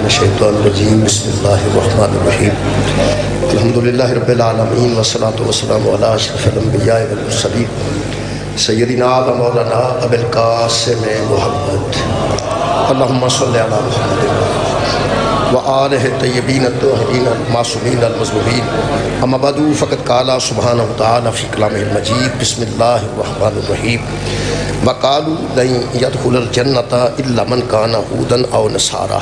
من الشیطان الرجیم بسم اللہ الرحمن الرحیم الحمدللہ رب العالمین والصلاة والسلام علی اشرف الانبیاء والمرسلین سیدنا و مولانا ابی القاسم محمد اللہم صلی علی محمد وآلہ الطیبین الطاہرین المعصومین المظلومین اما بعد فقد قال سبحانہ وتعالی فی کلامہ المجید بسم اللہ الرحمن الرحیم وقالوا لن يدخل الجنة الا من كان هودا او نصارى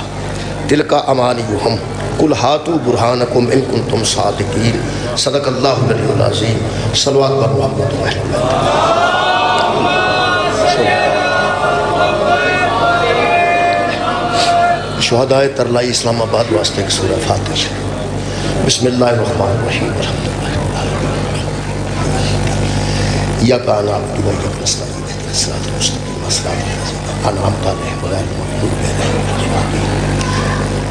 تلك امانيهم قل هاتوا برهانكم ان كنتم صادقين صدق الله العلي العظيم صلوات بر محمد و اہل بیت شہدائے ترلائی اسلام آباد واسطے ایک سورہ فاتحہ بسم اللہ الرحمن الرحیم الحمدللہ یا کان عبد و یا نستعین الصراط المستقیم صراط الذین انعمت علیہم غیر المغضوب علیہم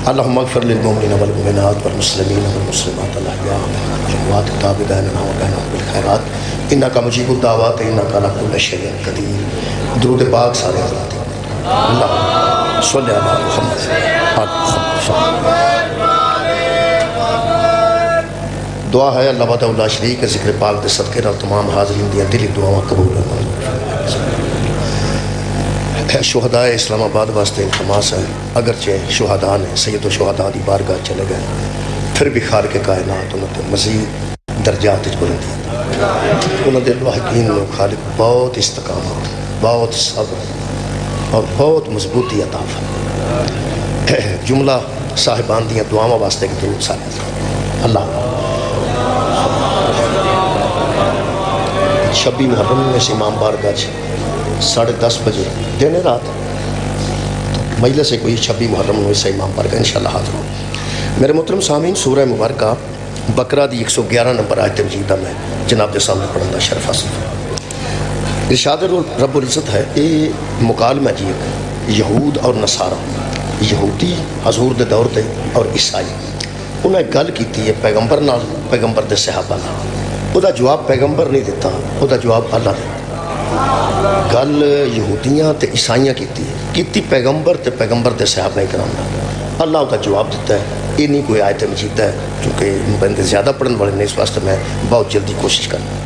اللہم اغفر للمؤمنین والمؤمنات والمسلمین والمسلمات الاحیاء والاموات التابعین بینہم بالخیرات انک مجیب الدعوات انک علی کل شیء قدیر درود پاک سارے حضرات اللہ صلی علی محمد دعا ہے اللہ وحدہ لا شریک کے ذکر پاک دے صدقے نال تمام حاضرین دیا دلی دعاواں قبول ہوں۔ شہداء اسلام آباد واسطے التماس ہے اگرچہ شہداء نے سید و شہداء دی بارگاہ چلے گئے پھر بھی خالق کائنات انہوں نے مزید درجات بلندی انہوں نے الواحقین نے خالق بہت استقامت بہت صبر اور بہت مضبوطی عطا فرمایا۔ جملہ صاحبان دیاں دعاواں واسطے کہ درود سارے اللہ 26 محرم میں سے امام بارگاہ 10:30 بجے دن رات مجلس سے کوئی 26 محرم میں سے امام بارگاہ انشاءاللہ حاضر ہوں۔ میرے محترم سامعین سورہ مبارکہ بقرہ دی 111 نمبر آیت مجیدہ میں جناب دے سامنے پڑھن دا شرف حاصل ارشاد رب العزت ہے یہ مکالمہ جی یہود اور نصارہ یہودی حضور دے دور دے اور عیسائی انہیں گل کیتی ہے پیغمبر نال پیغمبر دے صحابہ نال وہ دا جواب پیغمبر نہیں دیتا وہ دا جواب اللہ نے گل یہودیاں تے عیسائیاں کیتی پیغمبر تے پیغمبر دے صحابہ کرام نال اللہ دا جواب دیتا ہے یہ نہیں کوئی آیت مجیدہ ہے کیونکہ بندے زیادہ پڑھن والے نے اس واسطے میں بہت جلدی کوشش کرنا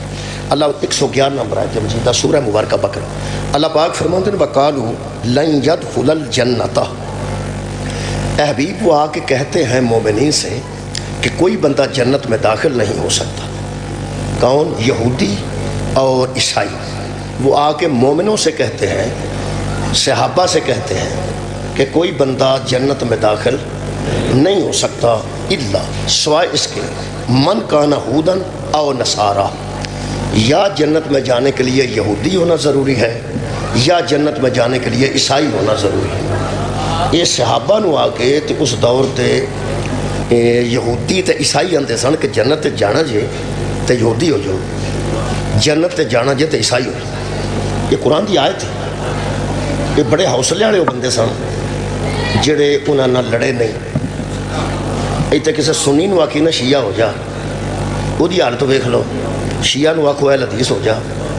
اللہ 111 نمبر آیت مجیدہ سورہ مبارکہ بقرہ اللہ پاک فرماتے ہیں وقالوا لن يدخل الجنۃ اے حبیب وہ آ کے کہتے ہیں مومنین سے کہ کوئی بندہ جنت میں داخل نہیں ہو سکتا۔ کون؟ یہودی اور عیسائی وہ آ کے مومنوں سے کہتے ہیں صحابہ سے کہتے ہیں کہ کوئی بندہ جنت میں داخل نہیں ہو سکتا الا سوائے اس کے من کان ہودن او نصارہ یا جنت میں جانے کے لیے یہودی ہونا ضروری ہے یا جنت میں جانے کے لیے عیسائی ہونا ضروری ہے۔ یہ صحابہ نو آ کے تے اس دور تے یہودی تے عیسائی آندے سن کہ جنت تے جانا جے تے یہودی ہو جاؤ جنت تے جانا جے تے عیسائی ہو جاؤ۔ یہ قرآن دی آیت ہے۔ یہ بڑے حوصلے والے بندے سن جڑے انہاں نال لڑے نہیں۔ ایتے کسے سنی نو آکھی نہ شیعہ ہو جا وہ دی حالت ویکھ لو شیعہ نو آکھو اہل حدیث ہو جا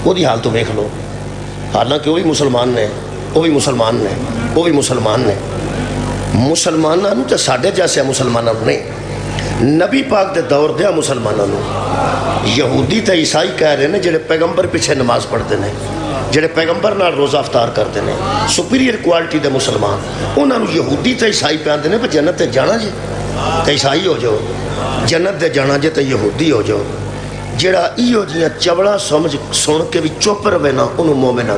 وہ دی حالت ویکھ لو حالانکہ وہ بھی مسلمان نے وہ بھی مسلمان نے وہ بھی مسلمان نے مسلمانوں تے ساڈے جیسے مسلمانوں نہیں نبی پاک دے دور دیا مسلمانوں یہودی تے عیسائی کہہ رہے ہیں جڑے پیغمبر پیچھے نماز پڑھتے ہیں جڑے پیغمبر نال روزہ افطار کرتے ہیں سپیریئر کوالٹی دے مسلمان انہوں نے یہودی تے عیسائی پہ آتے ہیں کہ جنت تے جانا جی تے عیسائی ہو جاؤ جنت تے جانا جی تے یہودی ہو جاؤ جڑا ایو جیاں چبڑا سمجھ سن کے بھی چپ رہے نا انہوں مومنہ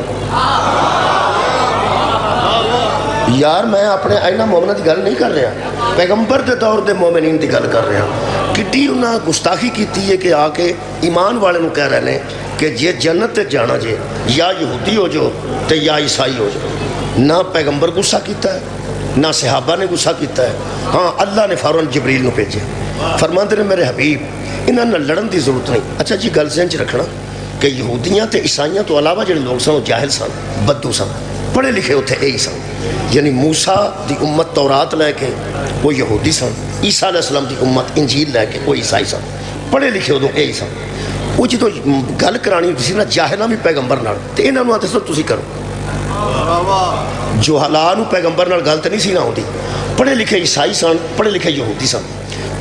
یار میں اپنے اینا مومنہ دی گل نہیں کر رہا پیغمبر دے دور دے مومنین دی گل کر رہا کٹی انہاں گستاخی کیتی ہے کہ آ کے ایمان والے نو کہہ رہے ہیں کہ یہ جنت تے جانا جے یا یہودی ہو جو تے یا عیسائی ہو جو نہ پیغمبر غصہ کیتا ہے نہ صحابہ نے غصہ کیتا ہے ہاں اللہ نے فوراً جبریل نو بھیجے فرماندے نے میرے حبیب انہاں نہ لڑن دی ضرورت نہیں۔ اچھا جی گل ذہن چ رکھنا کہ یہودیاں تے عیسائیاں تو علاوہ جڑے لوگ سن جاہل سن بدو سن پڑھے لکھے اتنے یہی سن یعنی موسیٰ دی امت تورات لے کے وہ یہودی سن عیسیٰ علیہ السلام دی امت انجیل لے کے وہ عیسائی سن پڑھے لکھے ادو یہی سن وہ جدو گل کرانی سی نا جاہلاں بھی پیغمبر نال تے انہاں نوں آتے سن تسی کرو ਜੁਹਲਾ ਨੂੰ ਪੈਗੰਬਰ ਨਾਲ ਗਲਤ ਨਹੀਂ ਸੀ ਨਾ ਆਉਂਦੀ। ਪੜ੍ਹੇ ਲਿਖੇ ਈਸਾਈ ਸਨ, ਪੜ੍ਹੇ ਲਿਖੇ ਯਹੂਦੀ ਸਨ।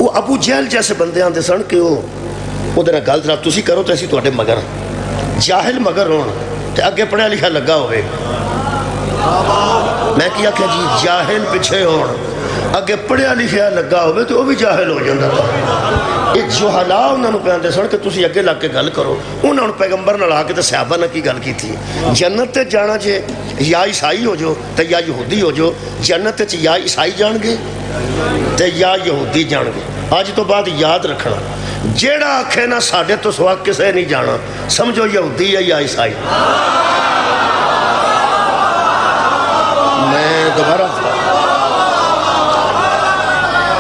ਉਹ ਅਬੂ ਜਹਿਲ ਜੈਸੇ ਬੰਦੇ ਆਉਂਦੇ ਸਨ ਕਿ ਉਹਦੇ ਨਾਲ ਗਲਤ ਰਾਹ ਤੁਸੀਂ ਕਰੋ ਤੇ ਅਸੀਂ ਤੁਹਾਡੇ ਮਗਰ। ਜਾਹਿਲ ਮਗਰ ਹੋਣ ਤੇ ਅੱਗੇ ਪੜ੍ਹਿਆ ਲਿਖਿਆ ਲੱਗਾ ਹੋਵੇ। ਮੈਂ ਕੀ ਆਖਿਆ ਜੀ? ਜਾਹਿਲ ਪਿੱਛੇ ਹੋਣ, ਅੱਗੇ ਪੜ੍ਹਿਆ ਲਿਖਿਆ ਲੱਗਾ ਹੋਵੇ ਤੇ ਉਹ ਵੀ ਜਾਹਿਲ ਹੋ ਜਾਂਦਾ। ਇਹ ਜੁਹਲਾ ਉਹਨਾਂ ਨੂੰ ਕਹਿੰਦੇ ਸਨ ਕਿ ਤੁਸੀਂ ਅੱਗੇ ਲੱਗ ਕੇ ਗੱਲ ਕਰੋ। ਉਹਨਾਂ ਨੂੰ ਪੈਗੰਬਰ ਨਾਲ ਆ ਕੇ ਤੇ ਸਹਾਬਾ ਨਾਲ ਕੀ ਗੱਲ ਕੀਤੀ? ਜੰਨਤ ਤੇ ਜਾਣਾ ਜੇ ਜਾਂ ਈਸਾਈ ਹੋ ਜਾਓ ਤੇ ਜਾਂ ਯਹੂਦੀ ਹੋ ਜਾਓ। ਜੰਨਤ 'ਚ ਜਾਂ ਈਸਾਈ ਜਾਣਗੇ ਤੇ ਜਾਂ ਯਹੂਦੀ ਜਾਣਗੇ। ਅੱਜ ਤੋਂ ਬਾਅਦ ਯਾਦ ਰੱਖਣਾ, ਜਿਹੜਾ ਆਖੇ ਨਾ ਸਾਡੇ ਤੋਂ ਸਿਵਾ ਕਿਸੇ ਨਹੀਂ ਜਾਣਾ, ਸਮਝੋ ਯਹੂਦੀ ਹੈ ਜਾਂ ਈਸਾਈ। ਮੈਂ ਦੁਬਾਰਾ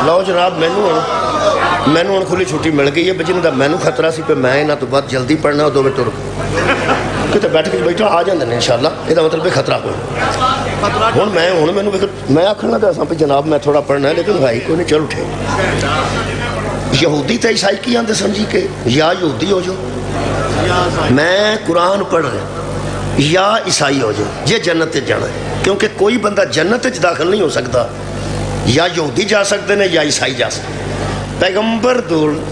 ਲਓ ਜਨਾਬ, ਮੈਨੂੰ ਹੁਣ ਖੁੱਲੀ ਛੁੱਟੀ ਮਿਲ ਗਈ ਹੈ। ਜਿਨ੍ਹਾਂ ਦਾ ਮੈਨੂੰ ਖਤਰਾ ਸੀ ਕਿ ਮੈਂ ਇਹਨਾਂ ਤੋਂ ਬਾਅਦ ਜਲਦੀ ਪੜ੍ਹਨਾ, ਉਹ ਦੋਵੇਂ ਟੁਰ ਕਿਤੇ ਬੈਠ ਕੇ ਬੈਠਾ ਆ ਜਾਂਦੇ ਨੇ ਇਨਸ਼ਾਅੱਲਾ। ਇਹਦਾ ਮਤਲਬ ਇਹ ਖਤਰਾ ਕੋਈ ਹੁਣ ਮੈਨੂੰ ਮੈਂ ਆਖਣ ਲੱਗਾ ਸਾਂ ਵੀ ਜਨਾਬ ਮੈਂ ਥੋੜਾ ਪੜ੍ਹਨਾ ਹੈ, ਲੇਕਿਨ ਭਾਈ ਕੋਈ ਨਹੀਂ, ਚਲ ਉਠੇ। ਯਹੂਦੀ ਤੇ ਈਸਾਈ ਕੀ ਆਂਦੇ ਸਮਝੀ ਕਿ ਜਾਂ ਯਹੂਦੀ ਹੋ ਜਾਓ, ਮੈਂ ਕੁਰਾਨ ਪੜ੍ਹ ਰਿਹਾ, ਜਾਂ ਈਸਾਈ ਹੋ ਜਾਓ ਜੇ ਜੰਨਤ 'ਚ ਜਾਣਾ ਹੈ। ਕਿਉਂਕਿ ਕੋਈ ਬੰਦਾ ਜੰਨਤ 'ਚ ਦਾਖਲ ਨਹੀਂ ਹੋ ਸਕਦਾ, ਜਾਂ ਯਹੂਦੀ ਜਾ ਸਕਦੇ ਨੇ ਜਾਂ ਈਸਾਈ ਜਾ ਸਕਦੇ। ਪੈਗੰਬਰ ਦੂਰ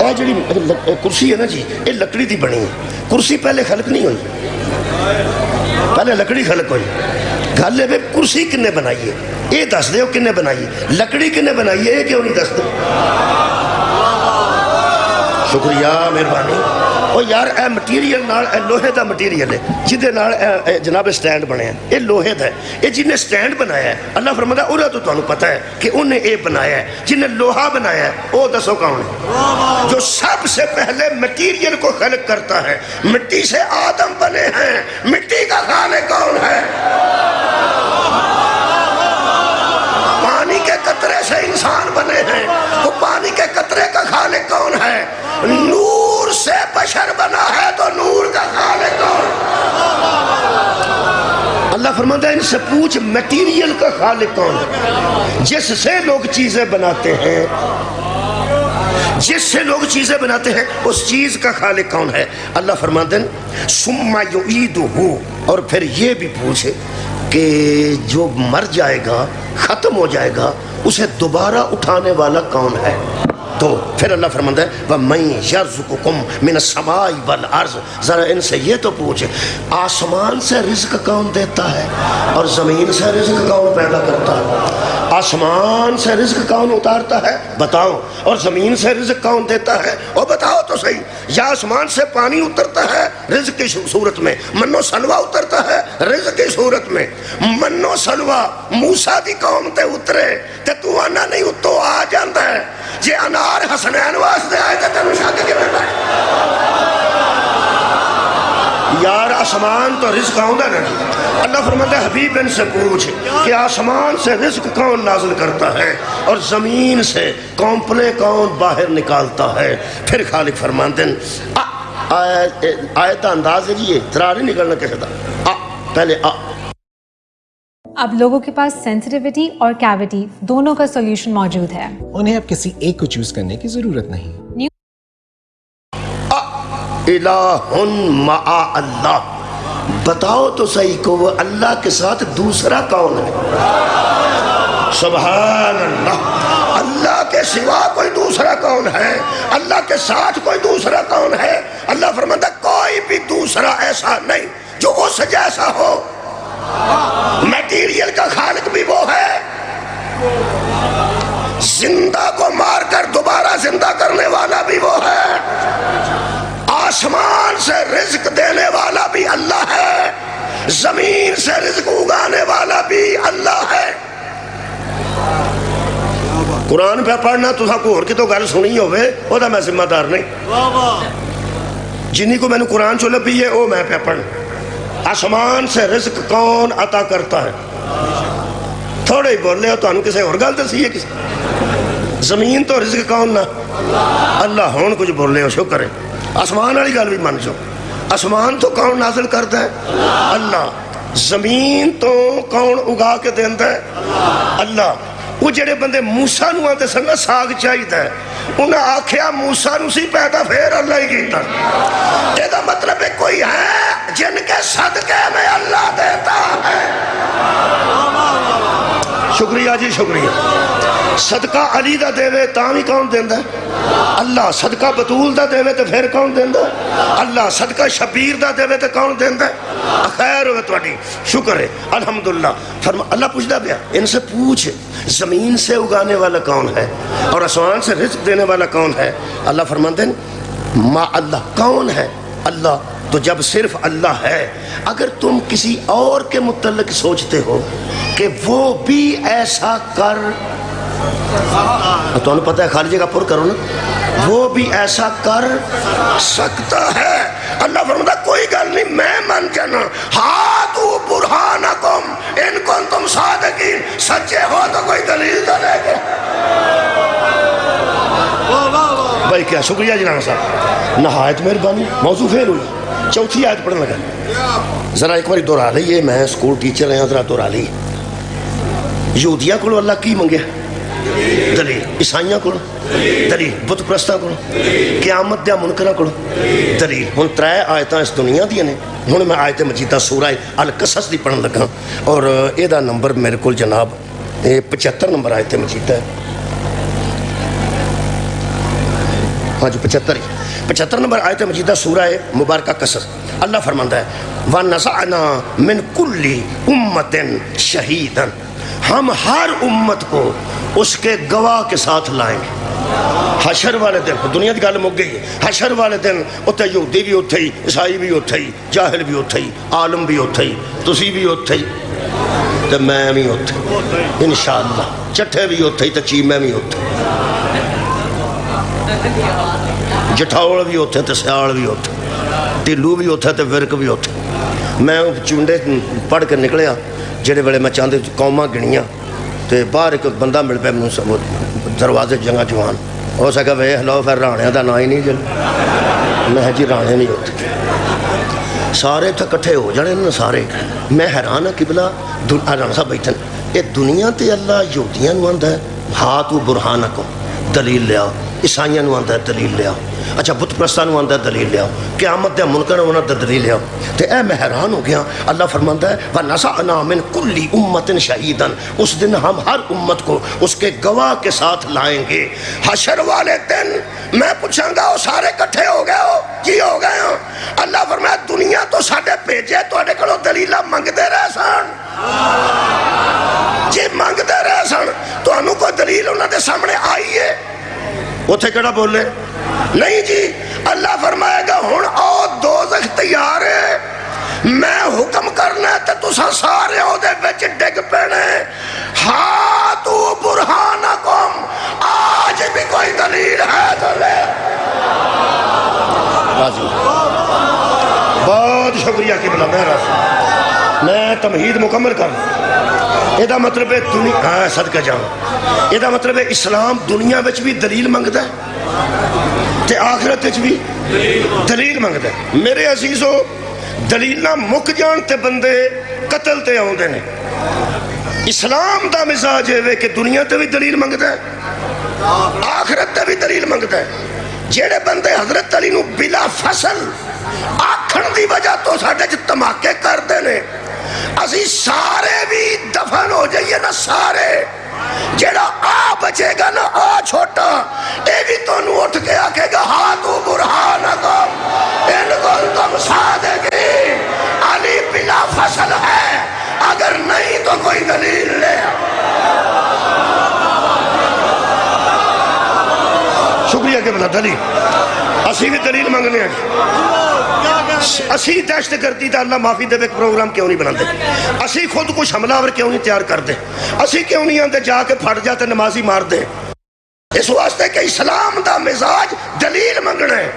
یہ جڑی کرسی ہے نا جی یہ لکڑی دی بنی ہے. کرسی پہلے خلق نہیں ہوئی, پہلے لکڑی خلق ہوئی. گل ہے کرسی کنے بنائی ہے یہ دس دے کنے بنائی ہے, لکڑی کنے بنائی ہے یہ کیوں نہیں دس دے. شکریہ مہربانی. وہ یار اے مٹیریل نال اے لوہے دا مٹیریل ہے جہدے نال جناب سٹینڈ بنیا ہے, یہ لوہے دا ہے. یہ جن نے سٹینڈ بنایا ہے اللہ فرماتا ہے انہوں تو تمہیں پتہ ہے کہ انہیں یہ بنایا ہے. جن نے لوہا بنایا ہے وہ دسو کون ہے؟ جو سب سے پہلے مٹیریل کو خلق کرتا ہے. مٹی سے آدم بنے ہیں, مٹی کا خالق کون ہے؟ پانی کے قطرے سے انسان بنے ہیں, وہ پانی کے قطرے کا خالق کون ہے؟ نور سے بشر بنا ہے تو نور کا خالق کون؟ اللہ فرماتا ہے ان سے پوچھ میٹیریل کا خالق کون ہے؟ جس سے لوگ چیزیں بناتے ہیں, جس سے لوگ چیزیں بناتے ہیں اس چیز کا خالق کون ہے؟ اللہ فرماتے ہیں ثم یعیدہ, اور پھر یہ بھی پوچھے کہ جو مر جائے گا ختم ہو جائے گا اسے دوبارہ اٹھانے والا کون ہے؟ تو پھر اللہ فرماتا ہے وَمَن يَرْزُقُكُم مِّنَ السَّمَاءِ وَالْأَرْضِ, ذرا ان سے یہ تو پوچھ آسمان سے رزق کون دیتا ہے اور زمین سے رزق کون پیدا کرتا ہے؟ آسمان سے رزق کون اتارتا ہے بتاؤ, اور زمین سے رزق کون دیتا ہے وہ بتاؤ تو صحیح. یا آسمان سے پانی اترتا ہے رزق کی صورت میں, منو سلوہ اترتا ہے رزق کی صورت میں. منو سلوہ موسیٰ دی قوم تے اترے تے تو آنا نہیں اتو آ جاندہ ہے, جے انار حسنین واسطے آئے تے تینوں شاک کے بیٹھا ہے. یار آسمان تو رزق آؤں ہے نا. اللہ فرماتا ہے حبیب ان سے پوچھ کہ آسمان سے رزق کون نازل کرتا ہے اور زمین سے کمپلے کون باہر نکالتا ہے؟ پھر خالق فرماتے ہیں آیت انداز ہے جی, یہ ترا نہیں نکلنا کسی دا. پہلے اب لوگوں کے پاس سینسٹیوٹی اور کیوٹی دونوں کا سولوشن موجود ہے, انہیں اب کسی ایک کو چوز کرنے کی ضرورت نہیں. الہ مع اللہ, بتاؤ تو صحیح کو وہ اللہ کے ساتھ دوسرا کون ہے؟ سبحان اللہ. اللہ کے سوا کوئی دوسرا کون ہے؟ اللہ کے ساتھ کوئی دوسرا کون ہے؟ اللہ فرماتا کوئی بھی دوسرا ایسا نہیں جو اس جیسا ہو. میٹیریل کا خالق بھی وہ ہے, زندہ کو مار کر دوبارہ زندہ کرنے والا بھی وہ ہے, آسمان سے رزق دینے والا بھی اللہ ہے, زمین سے رزق اگانے والا بھی اللہ ہے. قرآن پہ پڑھنا تو کوئی اور کی تو گل سنی ہوئے وہ دا میں ذمہ دار نہیں. جنہی کو میں نے قرآن چو لبھی ہے وہ میں پہ پڑھنا. آسمان سے رزق کون عطا کرتا ہے؟ تھوڑے ہی بولے ہو تو انہوں کسے اور گل دسی ہے کسی. زمین تو رزق کون نہ اللہ ہون کچھ بولے ہو شکر ہے. آسمان والی گل بھی من جو, آسمان تو کون نازل کرتا ہے؟ اللہ. زمین تو کون اگا کے دیندہ ہے؟ اللہ. وہ جڑے بندے موسیٰ نو آتے سنگا ساگ چاہیتا ہے انہاں آکھیا موسیٰ نو سی پیدا پھر اللہ ہی کیتا. یہ دا مطلب ہے کوئی ہے جن کے صدقے میں اللہ دیتا ہے. شکریہ جی شکریہ. صدقہ علی دا دے وے تاں کون دیندہ ہے؟ اللہ. صدقہ بطول دا دے وے تو پھر کون دیندہ ہے؟ اللہ. صدقہ شبیر دا دے وے تو کون دیندہ ہے؟ خیر ہوئے توڑی شکر ہے الحمدللہ. اللہ پوچھتا پیا ان سے پوچھ زمین سے اگانے والا کون ہے اور آسمان سے رزق دینے والا کون ہے؟ اللہ فرماتے ہیں ما اللہ کون ہے؟ اللہ. تو جب صرف اللہ ہے, اگر تم کسی اور کے متعلق سوچتے ہو کہ وہ بھی ایسا کر, تو انہوں پتہ ہے خارجی کا پر کرو نا, وہ بھی ایسا کر سکتا ہے. اللہ فرماتا کوئی گل نہیں میں من جانا. ہاتھو برہانکم ان کنتم صادقین, سچے ہو تو کوئی دلیل تو لے کے. بھائی کیا شکریہ جناب صاحب, نہایت مہربانی. موضوع فیل ہوئی. چوتھی آیت پڑھنے لگا, ذرا ایک بار دورا لئیے, میں سکول ٹیچر ہیں, ذرا دورا لئیے. یہودیاں کو اللہ کی منگے دلیل, عیسائیاں کو دلیل, بت پرستاں کو قیامت دیا منکراں کو دلیل. ہن ترے آیتاں اس دنیا دیا نے. ہن میں آیت مجیدہ سورہ القصص دی پڑھن لگا اور اے دا نمبر میرے کول جناب 75 نمبر آیت مجیدہ ہے. ہاں جی 75 نمبر آیت مجیدہ سورہ مبارکہ قصص. اللہ فرماتا ہے وَنَزَعْنَا مِنْ كُلِّ أُمَّةٍ شَهِيدًا، ہم ہر امت کو اس کے گواہ کے ساتھ لائیں گے. حشر والے دن دنیا کی گل مک گئی ہے. حشر والے دن اتنے یہودی بھی اتھے ہی، عیسائی بھی اتھے ہی، جاہل بھی اتھے ہی، عالم بھی اتھے ہی، تسی بھی اتھے ہی تو میں بھی اتھے انشاءاللہ، چٹھے بھی اتھے ہی تو چیمے بھی اتھے، جٹھاؤڑ بھی اتھے تو سیاڑ بھی اتھے، ٹلو بھی اتھے تو ورک بھی اتھے. میں چونڈے پڑھ کے نکلیا جڑے بڑے میں چاہتے قوماں گنیاں تو باہر ایک بندہ مل پہ مجھے دروازے جنگا جوان ہو سکا وے ہلو پھر رانے دا نا ہی نہیں جل. میں جی رانے نہیں ہوتے سارے اتنے کٹھے ہو جانے نا سارے. میں حیران ہاں قبلہ رانا صاحب بیٹھن یہ دنیا تے اللہ یہودیاں نو آندا ہے ہاتھ و برہانکم دلیل لیا، عیسائیاں نو آندا ہے دلیل لیا، اچھا بت پرستاں نو آندا ہے دلیل لیا، قیامت دے منکر انہاں دا دلیل لیا. تے اے میں حیران ہو گیا. اللہ فرماندا ہے وَنَزَعْنَا مِنْ كُلِّ أُمَّةٍ شَهِيدًا، اس دن ہم ہر امت کو اس کے گواہ کے ساتھ لائیں گے. حشر والے دن میں پوچھاں گا وہ سارے کٹھے ہو گئے ہو جی ہو گئے ہو. اللہ فرمایا دنیا تو ساڈے بھیجے تواڈے کولوں دلیلاں منگدے رہے سن جی منگدے رہے سن تانوں کوئی دلیل انہاں دے سامنے آئی ہے؟ اتھے کیڑا بولے نہیں جی. اللہ فرمائے گا ہن او دوزخ تیار ہے، میں حکم کرنا ہے تے تساں سارے او دے وچ ڈگ پینے. ہاتھو برہانکم، آج بھی کوئی دلیل ہے تو لے. بہت شکریہ قبلہ مہراز، میں تمہید مکمل کر یہ مطلب ہے دنیا ہاں صدقہ جاؤں یہ مطلب ہے اسلام دنیا وچ بھی دلیل منگتا ہے تے آخرت وچ بھی دلیل منگتا ہے. میرے عزیزو دلیلاں مک جان تے بندے قتل تے آوندے نے. اسلام دا مزاج ہے کہ دنیا تے بھی دلیل منگتا ہے آخرت تے بھی دلیل منگتا ہے. جیڑے بندے حضرت علی نو بلا فصل آکھن دی وجہ تو ساڈے چ دھماکے کردے نے، اسی سارے بھی دفن ہو جائیے نا سارے. جیڑا آ بچے گا نا آ چھوٹا اے بھی تو نو اٹھ کے آکھے گا ہاتھو برہانکم ان کنتم صادقین، علی بلا فصل ہے، اگر نہیں تو کوئی دلیل لے. شکریہ کہ بلا دلیل اسی بھی دلیل منگنے ہیں. اسی دہشت گردی دا اللہ معافی دے ایک پروگرام کیوں نہیں بنا دے؟ اسی خود کچھ حملہ آور کیوں نہیں تیار کر دے؟ اسی کیوں نہیں آندے جا کے پھٹ جاتے نمازی مار دے؟ اس واسطے کہ اسلام دا مزاج دلیل منگنا ہے،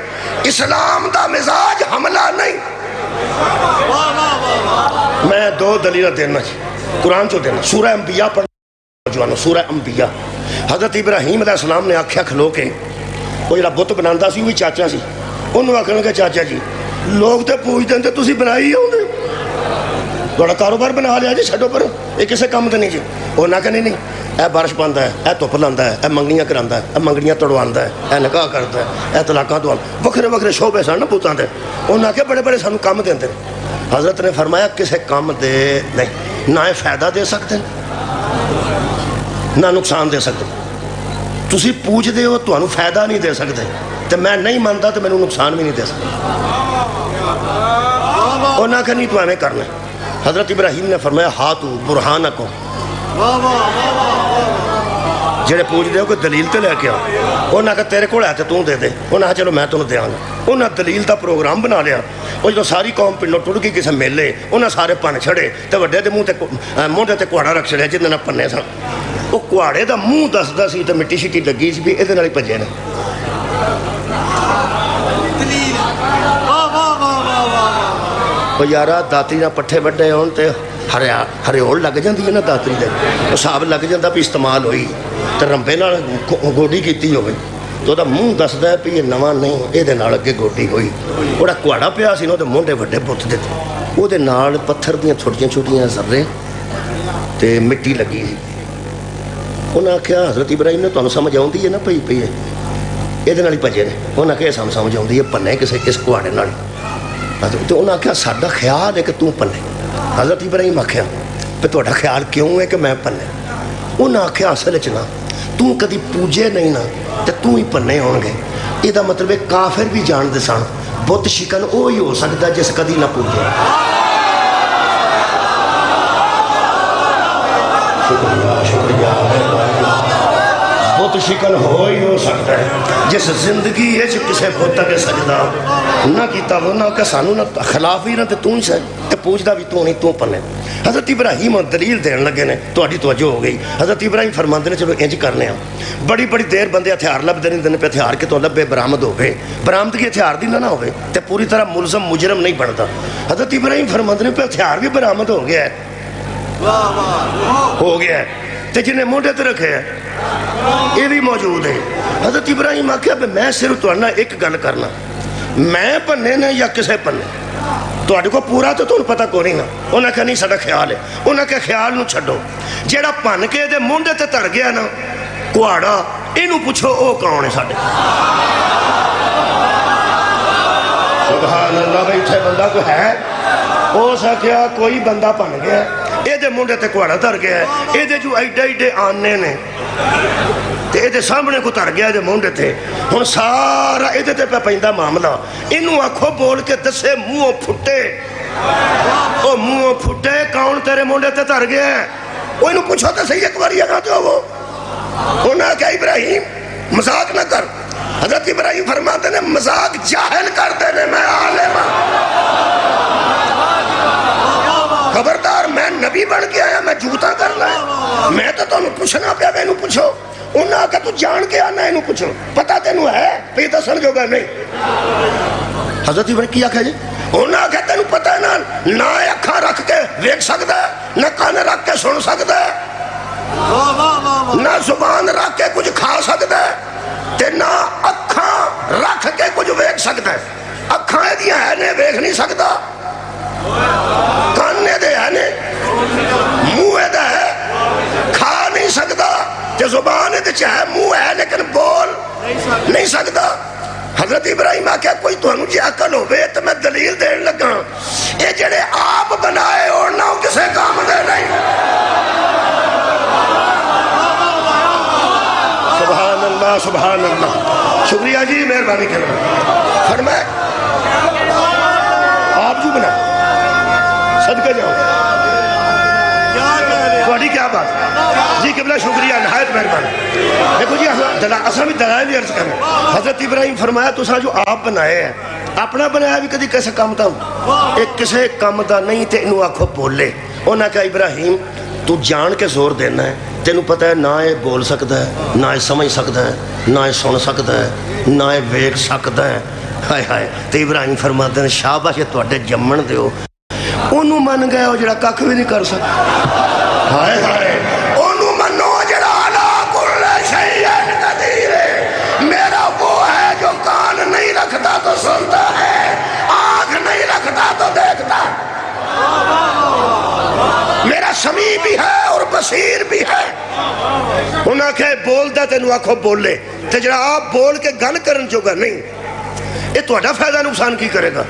اسلام دا مزاج حملہ نہیں. میں دو دلیلیں دینا جی قرآن چو دینا. سورہ انبیاء پڑھ جوانو، سورہ انبیاء. حضرت ابراہیم علیہ السلام نے آکھیا کھلو کے وہ جڑا بت بناندا سی وہی چاچا سی، انہوں آکھن کہ چاچا جی لوگ تے پوچھتے ہیں تسی بنائی ہی ہوندے تھوڑا کاروبار بنا لیا جی چھڈو پر یہ کسے کام تے نہیں جی. وہ نہ کہنے نہیں اے بارش پاندا ہے، اے دھوپ لاندا ہے، اے منگنیاں کراندا ہے، اے منگنیاں تڑواندا ہے، اے نکاح کردا ہے، اے طلاقاں دواندا. وکھرے وکھرے شعبے سن پوتاں دے. انہوں آکھیا بڑے بڑے سانوں کام دیندے. حضرت نے فرمایا کسے کام دے نہیں، نہ فائدہ دے سکتے نہ نقصان دے سکتے. تسی پوچھ دے ہو تانوں فائدہ نہیں دے سکتے تے میں نہیں مانتا تو مینوں نقصان بھی نہیں دے سکتا. اور نہ کہ نہیں تو ہمیں کرنا. حضرت ابراہیم نے فرمایا ہاتھو برہانکم، جڑے پوچھ دے ہو کہ دلیل تے لے کے آؤ. اور نہ کہ تیرے کول ہے تے تو دے دے. انہاں کہا چلو میں تمہیں دیاں گا. انہاں دلیل دا پروگرام بنا لیا. وہ جو ساری قوم پنڈوں ٹر گئی کسے میلے انہاں سارے پن چھڑے تے وڈے دے منہ تے مونڈے تے کواڑا رکھ چھڑیا جنہاں پنے سن. وہ کواڑے دا منہ دسدا سی تے مٹی شٹی لگی سی بھی ایدے نال ہی بھجے نے. وہ یارا داتری نہ پٹھے وڈے ہون تے ہریول لگ جاندی ہے نا داتری دے حساب لگ جاندہ بھی استعمال ہوئی تے رمبے نال گوڈی کیتی ہوئی تو دا منہ دسدا ہے بھی یہ نواں نہیں ایدے نال اگے گوڈی ہوئی. اوڑا کواڑا پیا سی نو تے مونڈے وڈے بت دے او دے نال پتھر دیاں چھوٹیاں چھوٹیاں ذرے تے مٹی لگی سی. انہاں آکھیا حضرت ابراہیم نے تانوں سمجھ آوندی ہے نا پئی پئی ہے ایدے نال ہی بھجے نے. انہاں کہ سانوں سمجھ آوندی ہے پنے کسے اس کواڑے نال. تو انہاں آکھیا ساڈا خیال ہے کہ تو پنے. حضرت ابراہیم آکھیا پہ تہاڈا خیال کیوں ہے کہ میں پنے؟ انہاں آکھیا اصل وچ نا تو کدی پوجے نہیں نا تے تو ہی پنے ہون گے. ਇਹਦਾ ਮਤਲਬ ਹੈ ਕਾਫਿਰ ਵੀ ਜਾਣਦੇ ਸਨ ਬੁੱਤ ਸ਼ਿਕਨ ਉਹ ਹੀ ਹੋ ਸਕਦਾ ਜਿਸ ਕਦੀ ਨਾ ਪੂਜਿਆ। ਸ਼ੁਕਰੀਆ ਸ਼ੁਕਰੀਆ। ਬੁੱਤ ਸ਼ਿਕਨ ਹੋ ਸਕਦਾ ਹੈ ਜਿਸ ਜ਼ਿੰਦਗੀ ਵਿੱਚ ਕਿਸੇ ਬੁੱਤ ਅੱਗੇ ਸਜਦਾ ਨਾ ਕੀਤਾ ਉਹਨਾਂ ਕਿ ਸਾਨੂੰ ਨਾ ਖਿਲਾਫ ਹੀ ਨਾ ਤੇ ਤੂੰ ਹੀ ਸਹਿ ਤੇ ਪੂਜਦਾ ਵੀ ਤੂੰ ਨਹੀਂ ਤੂੰ ਪੰਨੇ। ਹਜ਼ਰਤ ਇਬਰਾਹੀਮ ਦਲੀਲ ਦੇਣ ਲੱਗੇ ਨੇ, ਤੁਹਾਡੀ ਤਵੱਜੋ ਹੋ ਗਈ। ਹਜ਼ਰਤ ਇਬਰਾਹੀਮ ਫਰਮਾਉਂਦੇ ਨੇ ਚਲੋ ਇੰਜ ਕਰਨੇ ਆ, ਬੜੀ ਦੇਰ ਬੰਦੇ ਹਥਿਆਰ ਲੱਭਦੇ ਨਹੀਂ ਦਿੰਦੇ ਪਏ, ਹਥਿਆਰ ਕਿਤੋਂ ਲੱਭੇ ਬਰਾਮਦ ਹੋਵੇ, ਬਰਾਮਦਗੀ ਹਥਿਆਰ ਦੀ ਨਾ ਹੋਵੇ ਤੇ ਪੂਰੀ ਤਰ੍ਹਾਂ ਮੁਲਜ਼ਮ ਮੁਜਰਮ ਨਹੀਂ ਬਣਦਾ। ਹਜ਼ਰਤ ਇਬਰਾਹੀਮ ਫਰਮਾਉਂਦੇ ਨੇ ਹਥਿਆਰ ਵੀ ਬਰਾਮਦ ਹੋ ਗਿਆ ਹੈ, ਹੋ ਗਿਆ ਤੇ ਜਿਹਨੇ ਮੋਢੇ ਤੇ ਰੱਖਿਆ ਇਹ ਵੀ ਮੌਜੂਦ ਹੈ। ਹਜ਼ਰਤ ਇਬਰਾਹੀਮ ਆਖਿਆ ਵੀ ਮੈਂ ਸਿਰਫ ਤੁਹਾਡੇ ਨਾਲ ਇੱਕ ਗੱਲ ਕਰਨਾ, ਮੈਂ ਭੰਨੇ ਨੇ ਜਾਂ ਕਿਸੇ ਭੰਨੇ, ਤੁਹਾਡੇ ਕੋਲ ਪੂਰਾ ਤਾਂ ਤੁਹਾਨੂੰ ਪਤਾ ਕੋਈ ਨਾ। ਉਹਨਾਂ ਕਿਹਾ ਨਹੀਂ ਸਾਡਾ ਖਿਆਲ ਹੈ। ਉਹਨਾਂ ਕਿਹਾ ਖਿਆਲ ਨੂੰ ਛੱਡੋ, ਜਿਹੜਾ ਭੰਨ ਕੇ ਇਹਦੇ ਮੋਢੇ ਤੇ ਧਰ ਗਿਆ ਨਾ ਕੁਹਾੜਾ, ਇਹਨੂੰ ਪੁੱਛੋ ਉਹ ਕੌਣ ਹੈ ਸਾਡੇ। ਸੁਭਾਨ ਅੱਲਾਹ। ਬਈ ਇੱਥੇ ਬੰਦਾ ਕੋਈ ਹੈ? ਹੋ ਸਕਿਆ ਕੋਈ ਬੰਦਾ ਭੰਨ ਗਿਆ, ਇਹਦੇ ਮੁੰਡੇ ਤੇ ਕੁਹਾੜਾ ਧਰ ਗਿਆ, ਇਹਦੇ ਜੋ ਐਡੇ ਆਨੇ ਨੇ ਤੇ ਇਹਦੇ ਸਾਹਮਣੇ ਕੋ ਧਰ ਗਿਆ ਇਹਦੇ ਮੁੰਡੇ ਤੇ। ਹੁਣ ਸਾਰਾ ਇਹਦੇ ਤੇ ਪਿਆ ਪੈਂਦਾ ਮਾਮਲਾ। ਇਹਨੂੰ ਆਖੋ ਬੋਲ ਕੇ ਦੱਸੇ ਮੂੰਹੋਂ ਫੁੱਟੇ, ਉਹ ਮੂੰਹੋਂ ਫੁੱਟੇ ਕੌਣ ਤੇਰੇ ਮੁੰਡੇ ਤੇ ਧਰ ਗਿਆ, ਉਹ ਇਹਨੂੰ ਪੁੱਛੋ ਤਾਂ ਸਹੀ ਇੱਕ ਵਾਰੀ ਅਗਾ ਦਿਓ। ਉਹਨਾਂ ਕਿਹਾ ਇਬਰਾਹੀਮ ਮਜ਼ਾਕ ਨਾ ਕਰ। حضرت ابراہیم فرماتے نے مذاق جاہل کرتے نے، میں عالم خبردار، میں نبی بن کے آیا، میں جھوٹا کرنا ہے، میں تو تمہیں پوچھنا پیا، میں پوچھو۔ انہوں نے آکا تو جان کے آنا ہے، پوچھو پتا تینوں ہے پہ دسن جو گا نہیں۔ حضرت ابراہیم کیا کہا جی؟ انہوں نے آکا تینوں پتا ہے نہ اکھاں رکھ کے دیکھ سکتا ہے، نہ کان رکھ کے سن سکتا ہے، نہ زبان رکھ کے کچھ کھا سکتا ہے، تے نہ اکھاں رکھ کے کچھ ویکھ سکتا ہے۔ اکھاں ایدیاں ہے نے ویکھ نہیں سکتا، کانے دے ہے نے، منہ دے ہے کھا نہیں سکتا، تے زبان دے چاہے منہ ہے لیکن بول نہیں سکتا۔ حضرت ابراہیم آکھیا کوئی تو انو جی عقل ہوئے تو میں دلیل دین لگا، اے جڑے آپ بنائے اور نہ کسے کام دے نہیں۔ سبحان اللہ سبحان اللہ، شکریہ جی، مہربانی کرنا۔ فرمائے آپ جو بنا صدقہ جاؤ، تھوڑی کیا بات جی؟ قبلہ شکریہ، نہایت مہربانی۔ دیکھو جی اصلا بھی دلائل عرض کریں۔ حضرت ابراہیم فرمایا تو جو آپ بنائے ہیں اپنا بنایا بھی کدی کیسے کام دا ایک کسے کام دا نہیں تے انہوں آنکھوں بولے۔ انہوں نے کہا ابراہیم تو جان کے زور دینا ہے، تینوں پتہ ہے نہ یہ بول سکتا ہے، نہ یہ سمجھ سکتا ہے، نہ یہ سن سکتا ہے، نہ یہ ویکھ سکتا ہے۔ ہائے ہائے، تے ابراہیم فرماتے ہیں شاباش یہ تواڈے جمن دیو، انہوں من گئے ہو جڑا ککھ بھی نہیں کر سکتا۔ ہائے ہائے، انہوں منو جڑا علا کل شیء قدیر ہے۔ میرا وہ ہے جو کان نہیں رکھتا تو سنتا ہے، آنکھ نہیں رکھتا تو دیکھتا ہے، میرا سمیع بھی ہے اور بصیر بھی ہے۔ انہاں کہ بولدا تینوں آکھو بولے، تے جڑا آپ بول کے گل کرن جوگا نہیں، یہ تہاڈا فائدہ نقصان کی کرے گا؟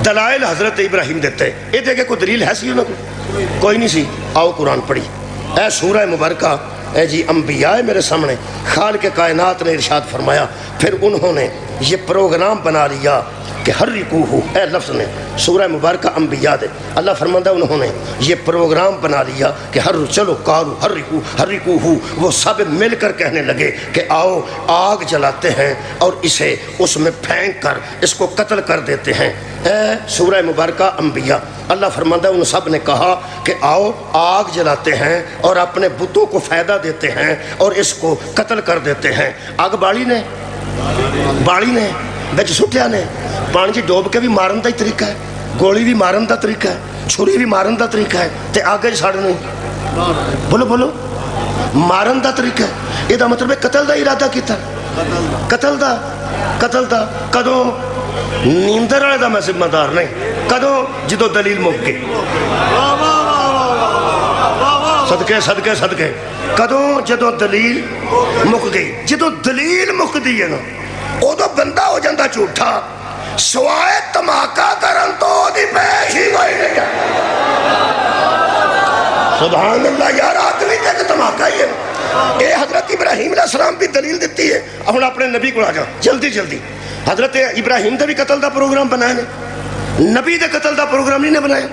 دلائل حضرت ابراہیم دیتے، یہ دیکھے کوئی دلیل ہے سی انہوں کو؟ کوئی نہیں سی۔ آؤ قرآن پڑھی، اے سورہ مبارکہ، اے جی انبیاء میرے سامنے، خالق کائنات نے ارشاد فرمایا، پھر انہوں نے یہ پروگرام بنا لیا کہ حرکوہ، اے لفظ نے سورہ مبارکہ انبیاء دے، اللہ فرماندہ انہوں نے یہ پروگرام بنا لیا کہ چلو کارو حرکوہ، وہ سب مل کر کہنے لگے کہ آؤ آگ جلاتے ہیں اور اسے اس میں پھینک کر اس کو قتل کر دیتے ہیں۔ اے سورہ مبارکہ انبیاء، اللہ فرماندہ ان سب نے کہا کہ آؤ آگ جلاتے ہیں اور اپنے بتوں کو فائدہ دیتے ہیں اور اس کو قتل کر دیتے ہیں۔ آگ بالی نے بچ سٹیا نے، پانی جی ڈوب کے بھی مارن دا ہی طریقہ ہے، گولی بھی مارن دا طریقہ ہے، چھری بھی مارن دا طریقہ ہے، تے آگے ساڑھے نہیں، بولو مارن دا طریقہ ہے۔ یہ دا مطلب ہے قتل دا ارادہ کیتا، قتل دا کدوں نیندر والے دا میں ذمہ دار نہیں، کدوں جدو دلیل مک گئی، صدقے کدوں جدو دلیل مک گئی، جدو دلیل مک دی ہے نا ادو بندہ ہو جاندہ جھوٹا، سوائے تماکا کرن تو دی پیش ہی کوئی نہیں ہے۔ سبحان اللہ، یار آدمی تک تماکا ہی ہے، یہ حضرت ابراہیم علیہ السلام بھی دلیل دیتی ہے. ہوں اپنے نبی کو آ جا جلدی جلدی. حضرت ابراہیم کا بھی قتل کا پروگرام بنایا نے, نبی کے قتل کا پروگرام نہیں نے بنایا.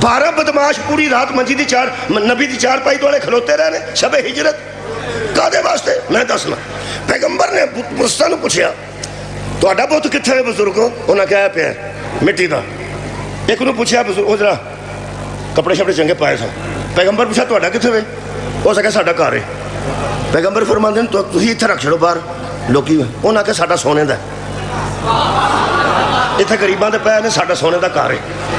12 بدماش پوری رات منجی دی نبی دی چار پائی دوڑے کھلوتے رہے شب ہجرت کادے واسطے میں دسنا. پیغمبر نے مرسا نو پوچھا تہاڈا بت کتنے ہے بزرگو؟ انہیں کہا پیا مٹی دا. ایک نو پوچھا بزرگ ذرا کپڑے شپڑے چنگے پائے سن. پیغمبر پوچھا تہاڈا کتنے ہے؟ ہو سکے ساڈا گھر ہے. پیغمبر فرماندے ہیں تسی اتنے رکھ چھڑو باہر لوکی. انہیں آخیا ساڈا سونے دا اتنے غریباں دے پے نے, ساڈا سونے دا گھر ہے.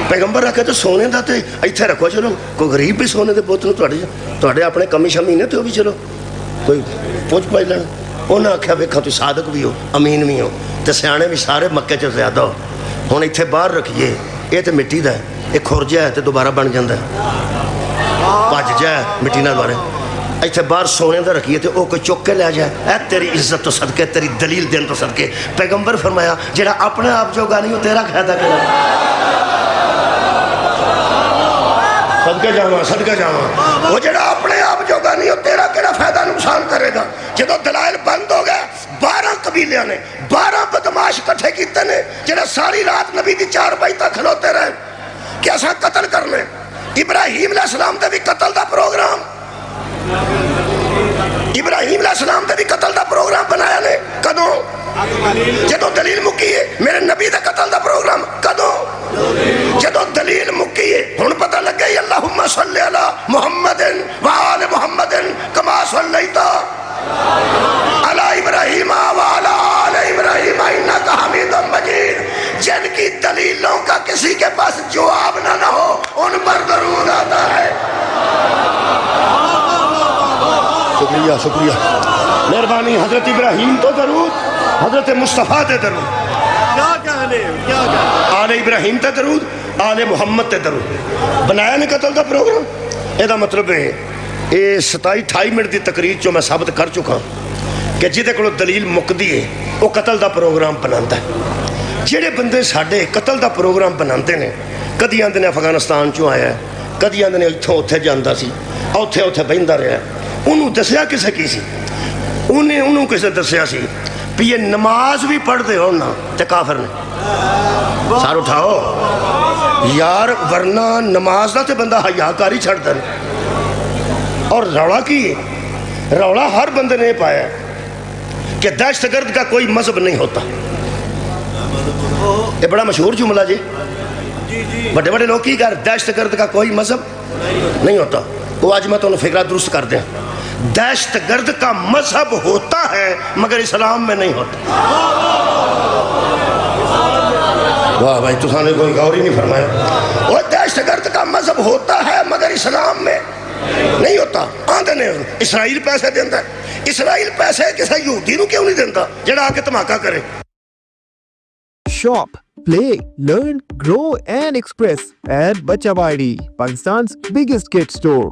پیغمبر آخیا تو سونے دا تے اتنے رکھو چلو, کوئی غریب بھی سونے دے بت نو تہاڈے اپنے کمی شمی نے تو بھی چلو کوئی پوچھ پائی لینا. انہیں آخیا ویکھا تسی صادق بھی ہو امین بھی ہو تے سیانے بھی سارے مکے چ زیادہ ہو. ہوں اتنے باہر رکھیے, یہ تو مٹی دا ہے, یہ کھر جا ہے تو دوبارہ بن جاتا ہے, بج جائے مٹی نہ دوبارہ. اتنے باہر سونے دا رکھیے تو وہ کوئی چک کے لے جائے. اے تیری عزت تو صدقے, تیری دلیل دین تو صدقے. پیغمبر فرمایا جڑا اپنے آپ جو گانی ہو تیرا فائدہ کیا؟ صدقے جاواں صدقے جاواں. وہ جڑا اپنے آپ جو گانی ہو تیرا کیڑا فائدہ نقصان کرے گا؟ جدو دلائل بند ہو گئے 12 قبیلیاں نے 12 بدماش کٹھے کیتے نے جڑا ساری رات نبی دی 4 پائی تک کھلوتے رہے کہ اساں قتل کرنے. ابراہیم علیہ السلام دے بھی قتل دا پروگرام, ابراہیم علیہ السلام دے بھی قتل دا پروگرام بنایا نے. کدوں؟ جدو دلیل مکی ہے. میرے نبی دا قتل دا پروگرام کدوں؟ جدو دلیل مکی ہے. ہن پتہ لگ گئی اللہم صلی علی محمد وآل محمد کما صلیت علی ابراہیم وعلی آل ابراہیم انک حمید مجید. جن کی دلیلوں کا کسی کے پاس جواب نہ ہو ان پر درود آتا ہے. شکریہ شکریہ مہربانی. حضرت ابراہیم تو درود, حضرت مصطفیٰ تے درود, آل ابراہیم تے درود, آل محمد تے درود. بنایا نے قتل دا پروگرام. یہ مطلب ہے یہ 27-28 منٹ دی تقریر چو میں ثابت کر چکا کہ جہدے کولوں دلیل مکدی ہے وہ قتل دا پروگرام بناتا ہے. جہے بندے ساڈے قتل دا پروگرام بناتے ہیں, کدی آندے نے افغانستان چوں آیا ہے, کدی آندے نے اتھوں اتھے جاندا سی, اوتھے بہندا رہا. انہوں دسیا کسے کی سی؟ انہوں کسے دسیا سی بھی یہ نماز بھی پڑھتے ہو نا تے کافر نے. سار اٹھاؤ یار, ورنہ نماز دا تے بندہ حیا کاری چھڑ دے. اور روڑا کی ہے؟ روڑا ہر بندے نے پایا کہ دہشت گرد کا کوئی مذہب نہیں ہوتا. یہ بڑا مشہور جملہ جی, بڑے بڑے لوگ کی کہہ دہشت گرد کا کوئی مذہب نہیں ہوتا. وہ آج میں تو انہوں فکرہ درست کر دیں. دہشت گرد کا مذہب ہوتا ہے مگر اسلام میں نہیں ہوتا. واہ بھائی تو نے کوئی غور ہی نہیں فرمایا. وہ دہشت گرد کا مذہب ہوتا ہے مگر اسلام میں نہیں ہوتا. آندے نے اسرائیل پیسے دیندہ ہے. اسرائیل پیسے کسا یہودی نو کیوں نہیں دیندہ جڑا آکے دھماکہ کرے؟ Shop, play, learn, grow and express at Bachawadi, Pakistan's biggest kids store.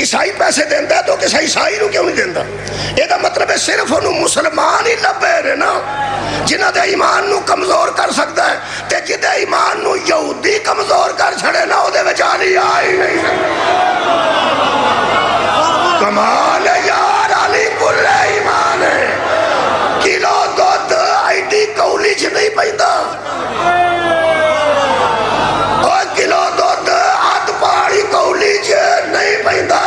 عیسائی پیسے دیندہ تو کسا عیسائی نو کیوں نہیں دیندہ؟ یہ دا مطلب ہے صرف انہوں مسلمان ہی لبے رہے نا جنہ دے ایمان نو کمزور کر سکتا ہے. تے جدے ایمان نو یہودی کمزور کر چھڑے نا او دے وچالی آئی نہیں سکتا. کمال ہے یار, علی کل ایمان ہے. کلو دودھ ایڈی کولی چھ نہیں پہندہ, اور کلو دودھ ہاتھ پاڑی کولی چھ نہیں پہندہ.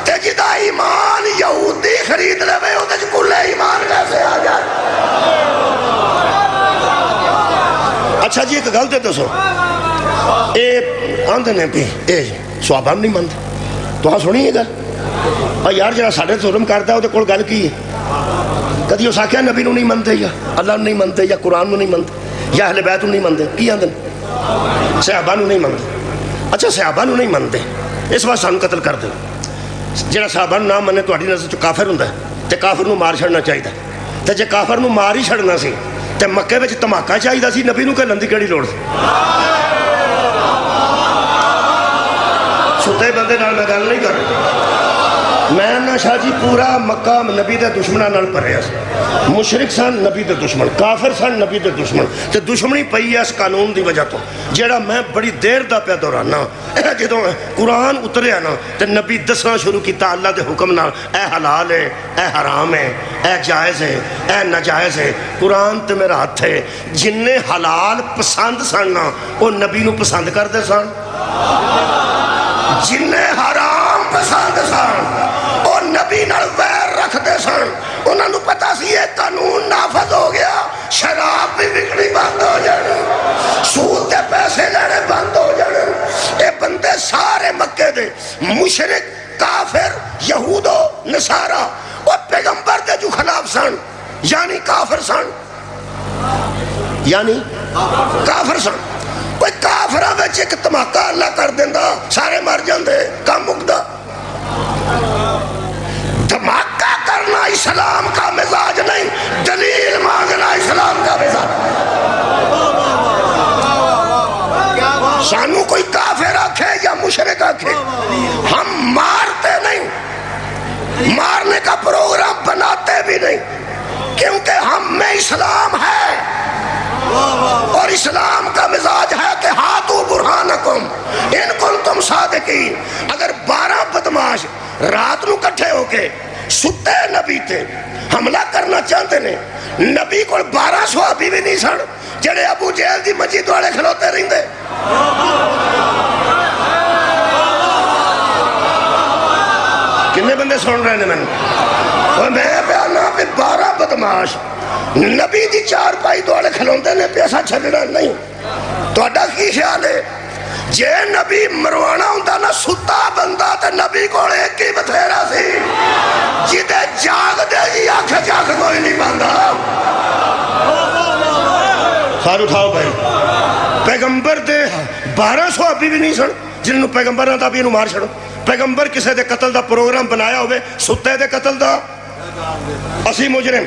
تے جدہ ایمان یہودی خرید لے بے ہوتے چھ کل ایمان کیسے آ جائے. اچھا جی ایک گل دے دو سو, اے آندھے نے بھی اے سوابان نہیں مند تو ہاں سنی یہ گل. اور یار جڑا ساڑھے ظلم کرتا ہے وہ کول گل کی ہے؟ کدی اس آکھیا نبی نو نہیں منتے یا اللہ نو نہیں منتے یا قرآن نو نہیں منتے یا اہل بیت نو نہیں منتے؟ کی آندن صحابہ نو نہیں منتے. اچھا صحابہ نو نہیں منتے اس وقت سانو قتل کر دے. جڑا صحابہ نو نہ منے تو نظر چ کافر ہوندا ہے تے کافر نو مار چھڑنا چاہیے. تے جے کافر نو مار ہی چھڑنا سی تے مکے وچ دھماکہ چاہیے سی, نبی نو کہلن دی کیڑی لوڑ سی؟ ستے بندے نال میں گل نہیں کر رہا. ਮੈਂ ਨਾ ਸ਼ਾਹ ਜੀ ਪੂਰਾ ਮੱਕਾ ਨਬੀ ਦੇ ਦੁਸ਼ਮਣਾਂ ਨਾਲ ਭਰਿਆ ਸੀ। ਮੁਸ਼ਰਿਕ ਸਨ, ਨਬੀ ਦੇ ਦੁਸ਼ਮਣ, ਕਾਫਰ ਸਨ, ਨਬੀ ਦੇ ਦੁਸ਼ਮਣ, ਤੇ ਦੁਸ਼ਮਣੀ ਪਈ ਐ ਇਸ ਕਾਨੂੰਨ ਦੀ ਵਜ੍ਹਾ ਤੋਂ ਜਿਹੜਾ ਮੈਂ ਬੜੀ ਦੇਰ ਦਾ ਪਿਆ ਦੁਹਰਾਨਾ। ਇਹ ਜਦੋਂ ਕੁਰਾਨ ਉਤਰਿਆ ਨਾ ਤੇ ਨਬੀ ਦੱਸਣਾ ਸ਼ੁਰੂ ਕੀਤਾ ਅੱਲਾ ਦੇ ਹੁਕਮ ਨਾਲ, ਇਹ ਹਲਾਲ ਹੈ, ਇਹ ਹਰਾਮ ਹੈ, ਇਹ ਜਾਇਜ਼ ਹੈ, ਇਹ ਨਾਜਾਇਜ਼ ਹੈ। ਕੁਰਾਨ ਤੇ ਮੇਰਾ ਹੱਥ ਹੈ। ਜਿੰਨੇ ਹਲਾਲ ਪਸੰਦ ਸਨ ਨਾ ਉਹ ਨਬੀ ਨੂੰ ਪਸੰਦ ਕਰਦੇ ਸਨ, ਜਿੰਨੇ ਹਰਾਮ ਪਸੰਦ ਸਨ ਉਹ ਨਬੀ ਨਾਲ ਵੈਰ ਰੱਖਦੇ ਸਨ। ਉਹਨਾਂ ਨੂੰ ਪਤਾ ਸੀ ਇਹ ਕਾਨੂੰਨ ਨਾਫਜ਼ ਹੋ ਗਿਆ, ਸ਼ਰਾਬ ਵੀ ਵਿਕਣੀ ਬੰਦ ਹੋ ਜਾਣੀ, ਸੂਦ ਦੇ ਪੈਸੇ ਲੈਣੇ ਬੰਦ ਹੋ ਜਾਣੇ। ਇਹ ਬੰਦੇ ਸਾਰੇ ਮੱਕੇ ਦੇ ਮੁਸ਼ਰਿਕ, ਕਾਫਿਰ, ਯਹੂਦੋ ਨਸਾਰਾ ਉਹ ਪੈਗੰਬਰ ਦੇ ਜੋ ਖਿਲਾਫ ਸਨ, ਯਾਨੀ ਕਾਫਰ ਸਨ, ਯਾਨੀ ਕਾਫਰ ਸਨ। کوئی کافرہ وچ ایک دھماکہ اللہ کر دینا سارے مر جاندے، کام مکدا۔ دھماکہ کرنا اسلام کا مزاج نہیں، دلیل مانگنا اسلام کا مزاج۔ سانو کوئی کافر آکھے یا مشرک آکھے، ہم مارتے نہیں، مارنے کا پروگرام بناتے بھی نہیں، کیونکہ ہم میں اسلام ہے اور اسلام کا مزاج ہے کہ ہاتھو برہانکم ان کنتم صادقین۔ اگر 12 بدماش رات نو کٹھے ہو کے ستے نبی تے حملہ کرنا چاہتے نے، نبی کو 12 صحابی بھی نہیں سن جڑے ابو جہل دی مسجد والے کھلوتے رہندے۔ کنے بندے سن رہے ہیں اور میں بیانا پہ 12 بدماش نبی دی چار پائی دوڑے کھلوندے نے پیسہ چھڑنا نہیں۔ تو اڈا کی خیال ہے جے نبی مروانا ہوندہ نا ستا بندہ تے نبی کو ایک ہی بتھیرا سی جدے جاگ دے جی آنکھ جاگ کوئی نہیں بندہ۔ سار اٹھاؤ بھائی، پیغمبر دے 12 صحابی بھی نہیں سن جنہوں پیغمبر نہ بھی انہوں مار چھڑو۔ پیغمبر کسے دے قتل دا پروگرام بنایا ہوئے، ستے دے قتل دا اسی مجرم،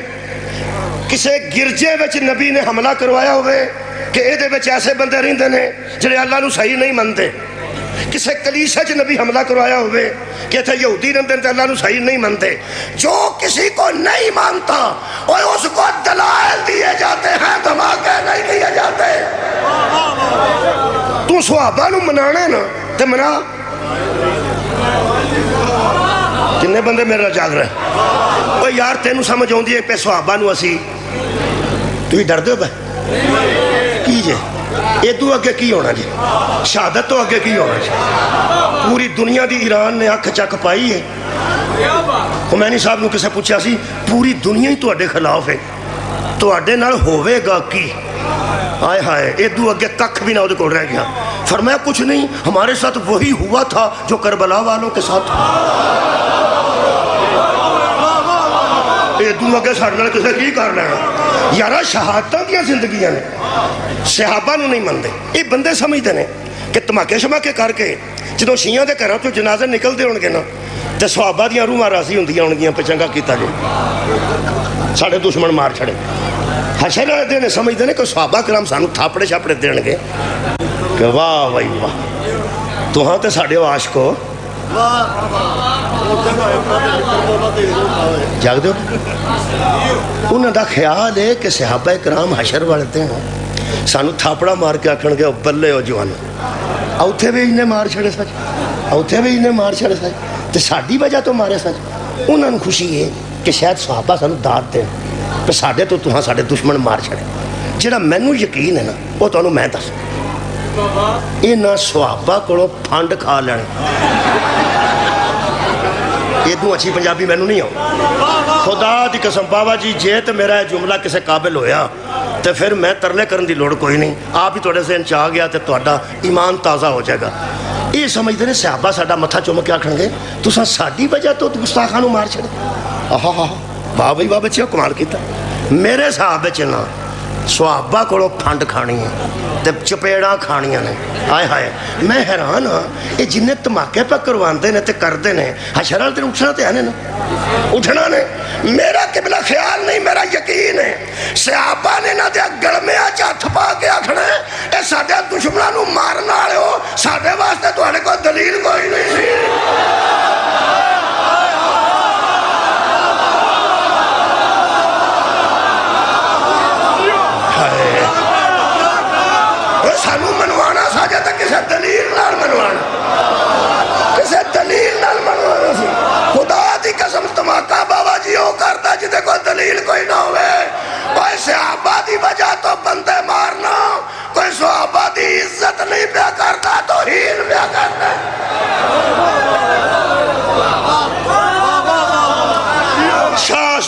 کسے گرجے وچ نبی نے حملہ کروایا ہوئے کہ اے دے وچ ایسے بندے رہندے نے جڑے اللہ نو صحیح نہیں منتے، کسے کلیسے وچ نبی حملہ کروایا ہوئے کہ اتھے یہودی رہندے نے اللہ نو صحیح نہیں منتے۔ جو کسی کو نہیں مانتا اور اس کو دلائل دیے جاتے ہیں، دھماکے نہیں دیے جاتے۔ تو صحابہ نو منانے نا تے منا۔ کنے بندے میرا جاگ رہے اوہ یار تینوں سمجھ ہوندی ہے پہ صحابہ نو اسی تو ہی ڈر دے بھائی کی جے یہ تو اگے کی ہونا جی، شہادت تو اگے کی ہونا جی۔ پوری دنیا دی ایران نے اکھ چک پائی ہے۔ خمینی صاحب نو کسے پوچھا سی پوری دنیا ہی تو اڈے خلاف ہے، تو اڈے نال ہوئے گا کی؟ آئے ہائے ادو اگے ککھ بھی نہ ادھے کو رہ گیا۔ فرمایا کچھ نہیں، ہمارے ساتھ وہی ہوا تھا جو کربلا والوں کے ساتھ۔ ادو اگے ساڑھنے کسے کی کر لینا یارہ شہادتہ دیا زندگیاں نے صحابہ نو نہیں مندے۔ یہ بندے سمجھتے ہیں کہ تماکے شماکے کر کے جدوں شیعہ دے گھراں تو جنازے نکل دے ہونگے نا تے صحابہ دیاں روحاں راضی ہوندیاں ہونگیاں پہ چنگا کیتا جے ساڑھے دشمن مار چھڑے۔ حشر والے دن سمجھتے ہیں کہ صحابہ کرام سانو تھاپڑے شاپڑے دین گے کہ واہ واہ واہ تو ہاں تے ساڑھے عاشقو جاگ دو۔ انہوں دا خیال ہے کہ صحابہ کرام حشر والے دن سانو تھاپڑا مار کے آکھن گے بلے ہو جوان اوتھے بھی انہیں مار چھڑے سچ، اوتھے بھی انہیں مار چھڑے سچ تے ساڑھی وجہ تو مارے سچ۔ انہوں نے خوشی ہے کہ شاید صحابہ سانو داد دیں تو ساڑھے تو تہاں ساڑھے دشمن مار چھڑے۔ جڑا مینوں یقین ہے نا وہ تو انہوں میں دس یہ نہ صحابہ کو پھانڈ کھا لینے۔ یہ دوں اچھی پنجابی مینوں نہیں ہو خدا دی قسم بابا جی جے تو میرا جملہ کسے قابل ہویا تو پھر میں ترلے کرن دی لوڑ کوئی نہیں، آپ ہی توڑے ذہن چاہ گیا تو توڑا ایمان تازہ ہو جائے گا۔ یہ سمجھتے ہیں صحابہ ساڑھا متھا چومک کیا کھنگے تو ساں ساڑھی بجا تو گستاخانو مار چھڑے۔ آہا ہاں واہ بھائی واہ بچے کمال کیتا۔ میرے صحابہ چنا صحابہ کو پھانڈ کھانی ہے تے چپیڑاں کھانیاں نے۔ آئے ہائے میں حیران ہاں یہ جنہیں تماکے پہ کرواندے نے تے کردے نے حشر والے دن اٹھنا تے آنے نا اٹھنا نے۔ میرا قبلہ خیال نہیں میرا یقین ہے صحابہ نے نہ دیا گڑمے آچا تھپا کے آکھنے اے ساڑھے دشمنانو مارنا آئے ہو ساڑھے واسطے تو آنے کو دلیل کوئی نہیں سی۔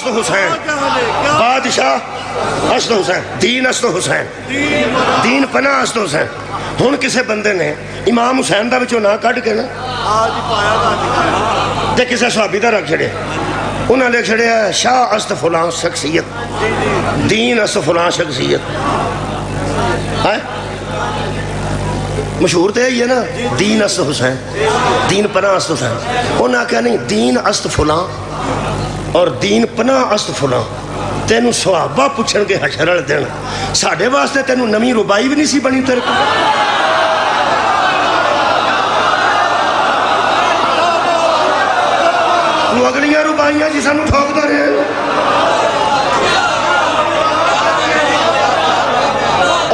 اسد حسین بادشاہ اسد حسین دین اسد حسین دین پناہ اسد حسین ہن کسے بندے نے امام حسین دا وچوں نہ کڈ کے نا تے کسے صحابی دا رکھ چھڑیا انہاں لکھ چھڑیا شاہ اسد فلاں شخصیت دین اسد فلاں شخصیت ہے مشہور تو یہی ہے نا دین اسد حسین دین پناہ اسد حسین انہاں آکھیا نہیں دین اسد فلاں اور دین پناہ اسد فلاں تینوں صحابہ پوچھن کے حشر والے دن ساڈے واسطے تینوں نویں ربائی بھی نہیں سی بنی تیرے کو تو اگلیاں ربائیاں جی سانوں ٹھوکدا رہے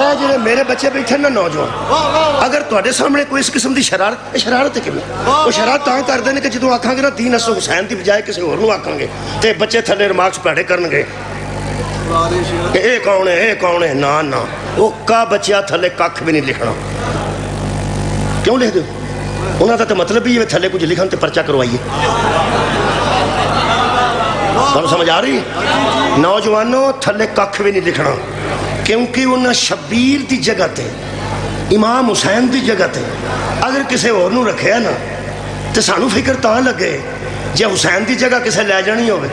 اے جڑے میرے بچے بیٹھے نا نوجوان اگر تواڈے سامنے کوئی اس قسم دی شرارت ہے کیوں وہ شرارت تاں کردے نے کہ جدوں آکھاں گے نا دین اسد حسین دی بجائے کسی ہور نوں آکھاں گے تے بچے تھلے ریمارکس پیڑے کرن گے کہ اے کون ہے نا نا وہ کا بچیا تھلے ککھ بھی نہیں لکھنا کیوں لکھ دو انہاں دا تے مطلب ہی ہے تھلے کچھ لکھن تے پرچہ کروائیے تمہیں سمجھ آ رہی نوجوانوں تھلے ککھ بھی نہیں لکھنا کیونکہ انہاں شبیر دی جگہ تے امام حسین دی جگہ تے اگر کسے اور نوں رکھیا نا تے سانو فکر تاں لگے جے حسین دی جگہ کسے لے جانی ہوئے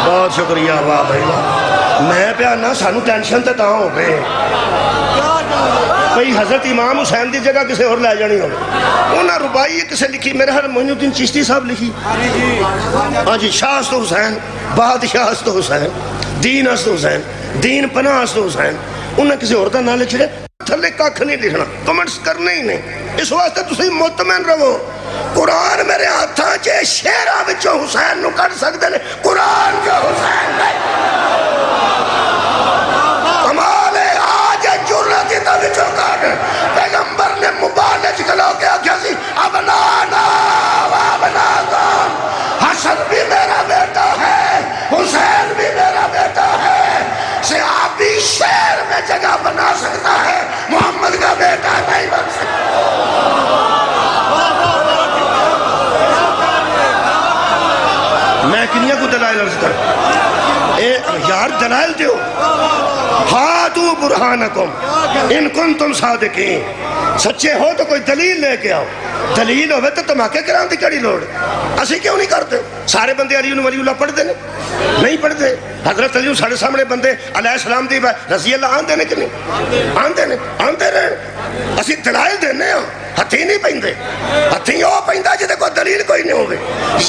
بہت شکریہ واہ بھائی واہ میں پیانا سانو ٹینشن تے تاں ہو گئے بھئی حضرت امام حسین دی جگہ کسے اور لے جانی ہوئے انہاں ربائی کسے لکھی میرے حال معین الدین چشتی صاحب لکھی ہاں جی شاہ اسد حسین بادشاہ اسد حسین دین اسد حسین دین پناہ اسد حسین انہاں کسی اور دا نام لکھ چھڑے تھلے ککھ نہیں لکھنا کمنٹس کرنے ہی نہیں اس واسطے تسی مطمئن رہو قرآن میرے ہاتھاں چے شیراں وچوں حسین نو کڈ سکدے نے قرآن جو حسین نہیں کمال آج جرأت دا وچوں کڈ پیغمبر نے مبالغ کلو کے آکھیا سی ابنانا و ابناکم حسن بھی میرا بیٹا ہے حسین بھی میرا بیٹا ہے صحابی شہر میں جگہ بنا سکتا ہے محمد کا بیٹا نہیں بن سکتا میں کنیا کو دلائل عرض کر یار دلائل دیو ہاتھو برہانکم ان کنتم صادقین سچے ہو تو کوئی دلیل لے کے آؤ دلیل ہوئے تو تماکے کران دی کڑی لوڑ اسی کیوں نہیں کرتے سارے بندے علی ولی اللہ پڑھ دے نہیں پڑھ دے حضرت علی سارے سامنے بندے علیہ السلام دی رضی اللہ آن دینے کہ نہیں آن دے رہے اسی دلائل دینے ہاں ہتھی نہیں پہندے ہتھی ہو پہندہ جدے کوئی دلیل کوئی نہیں ہوگی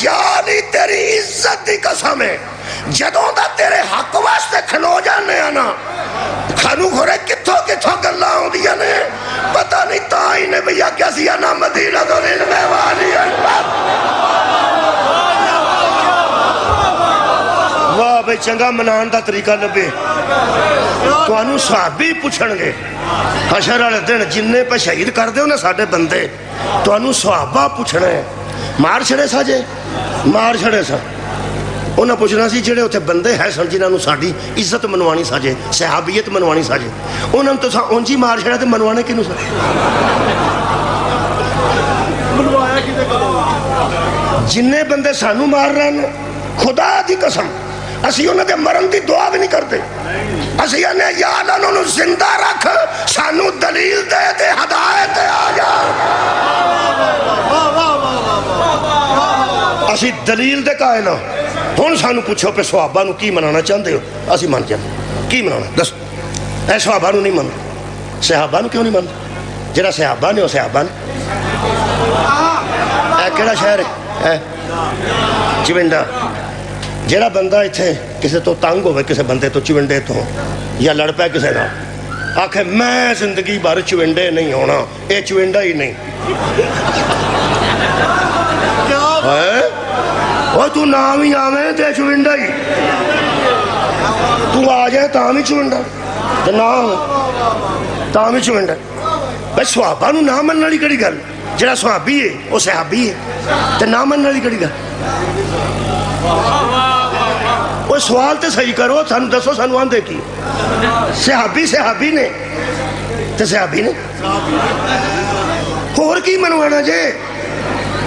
یعنی تیری عزت دی قسم ہے جدوں دا تیرے حق واسطے کھلو جانے آنا کھانو گھورے کتھوں گلہ ہوں دیا نے پتہ نہیں تائی نے بھیا کیا سیانا مدینہ تو علم والی اکبر واہ بھئی چنگا منان دا طریقہ لبے تو انہوں صحابی پوچھن گے حشر والے دن جننے پہ شہید کر دے انہیں ساڑھے بندے تو انہوں صحابہ پوچھنے مار چھڑے سا جے مار چھڑے سا انہاں پوچھنا سی جڑے ہوتے بندے ہیں سن جنہاں نو ساڑھی عزت منوانی ساجے صحابیت منوانی ساجے انہاں تو اونجی مار چھڑا تے منوانے کنو سا جننے بندے سانو مار رہے ہیں خدا دی قسم اسی انہاں دے مرن دی دعا بھی نہیں کرتے اسی انہیں یا اللہ انہوں زندہ رکھ سانو دلیل دے دے ہدایت دے آ جا اسی دلیل دے کائے نا ہون سانو پوچھو پہ صحابہ نو کی منانا چاہتے ہو اسی مان چاہتے کی منانا دس اے صحابہ نو نہیں من صحابہ نو کیوں نہیں من جرا صحابہ نے ہو صحابہ نے اے کیڑا شہر ہے چونڈا جڑا بندہ اتھے کسے تو تنگ ہوئے کسے بندے تو چونڈے تو یا لڑ پہ کسے نہ آکھے میں زندگی بھر چونڈے نہیں ہونا اے چونڈا ہی نہیں وہ تو نام ہی آویں تے چونڈا ہی تو آ جائے تاں ہی چونڈا تے نام تاں ہی چونڈا بس صحابہ نو نام مننے والی کڑی گل جڑا صحابی ہے وہ صحابی ہے تے نام مننے والی کڑی گل وہ سوال تے صحیح کرو سانو دسو سانو آندے کی صحابی نے تے صحابی نے اور کی منوانا جے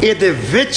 ਇਹਦੇ ਵਿੱਚ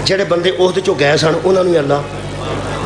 ਜਿਹੜੇ ਬੰਦੇ ਉਹਦੇ ਚੋਂ ਗਏ ਸਨ ਉਹਨਾਂ ਨੂੰ ਅੱਲਾ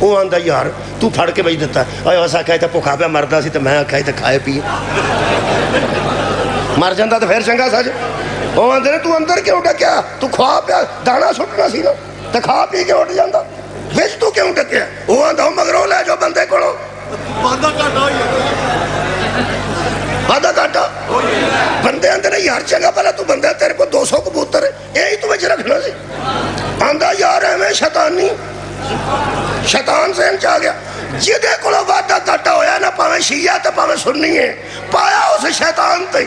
وہ آਂਦਾ یار تو پھڑ کے بھیج دیتا ہے اس آخیا تو بھوکا پیا مردا سی تو میں آخیا تو کھائے پیے مر جاتا تو پھر چنگا سج وہ آدھے نے تو اندر کیوں ڈکیا تو کھا پیا دانا سٹنا سی نا تو کھا پی کے اٹھ جاتا بچ تو کیوں ڈکیا وہ آدھا مگروں لے جو بندے کو آدھا گھاٹا بندے آدھے نے یار چنگا پہلا تو بندہ تیرے کو 200 کبوتر ہے یہی تو بچ رکھنا سی آدھا یار ایویں شیطانی شیطان ذہن چ آ گیا جہدے کو وعدہ گھاٹا ہویا نا پاویں شیعہ تے پاویں سنی ہے پایا اس شیطان تے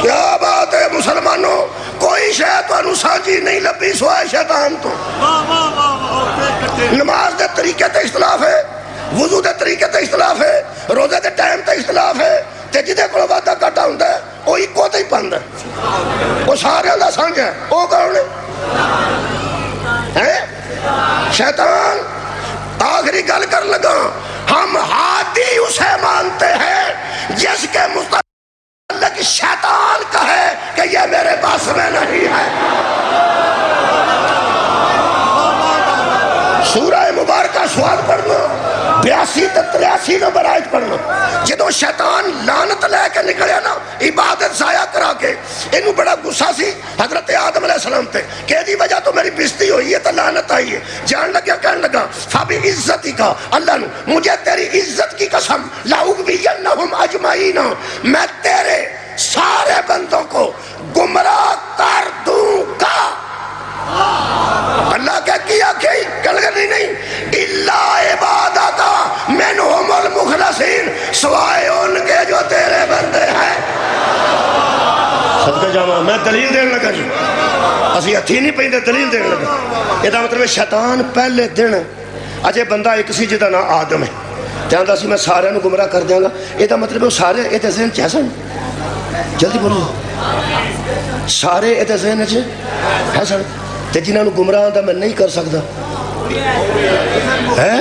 کیا بات ہے مسلمانوں کوئی شاید تو سانجی نہیں لبی سوائے شیطان تو نماز دے طریقے تے اختلاف ہے وضو دے طریقے تے اختلاف ہے روزے دے ٹائم تے اختلاف ہے تے جدے کو وعدہ گھاٹا ہوندا ہے وہ اکو تے ہی پاندا ہے وہ سارے دا سانجھ ہے وہ کون ہے شیطان آخری گل کر لگا ہم ہادی اسے مانتے ہیں جس کے متعلق شیطان کہے کہ یہ میرے بس میں نہیں ہے سورہ مبارکہ سوال پڑھنا 82 تے 83 نمبر آیت پڑھنا جدو شیطان لعنت لے کے نکلیا نا عبادت ضائع کرا کے انہوں بڑا غصہ سی حضرت آدم علیہ السلام تے کہ دی وجہ تو میری بستی ہوئی ہے تو لعنت آئی ہے جان لگیا کہنے لگا فابی عزتی کا اللہ نے مجھے تیری عزت کی قسم لَأُغْوِيَنَّهُمْ أَجْمَعِينَ میں تیرے سارے بندوں کو گمراہ کر دوں گا اللہ کیا کیا کل کرنی نہیں اللہ عبادت منہم المخلصین سوائے ان کے جو تیرے بندے ہیں صدقہ جامعہ میں دلیل دین لگا جی اسی ہتھی نہیں پہنے دلیل دین لگا یہ دا مطلب شیطان پہلے دن اجے بندہ ایک سی جدا نا آدم ہے جانتا سی میں سارے نو گمراہ کر دیا گا یہ دا مطلب سارے یہ ذہن چیسا جلدی بولو سارے یہ ذہن ہے سن تے جنہوں گمراہ آتا میں نہیں کر سکتا ہے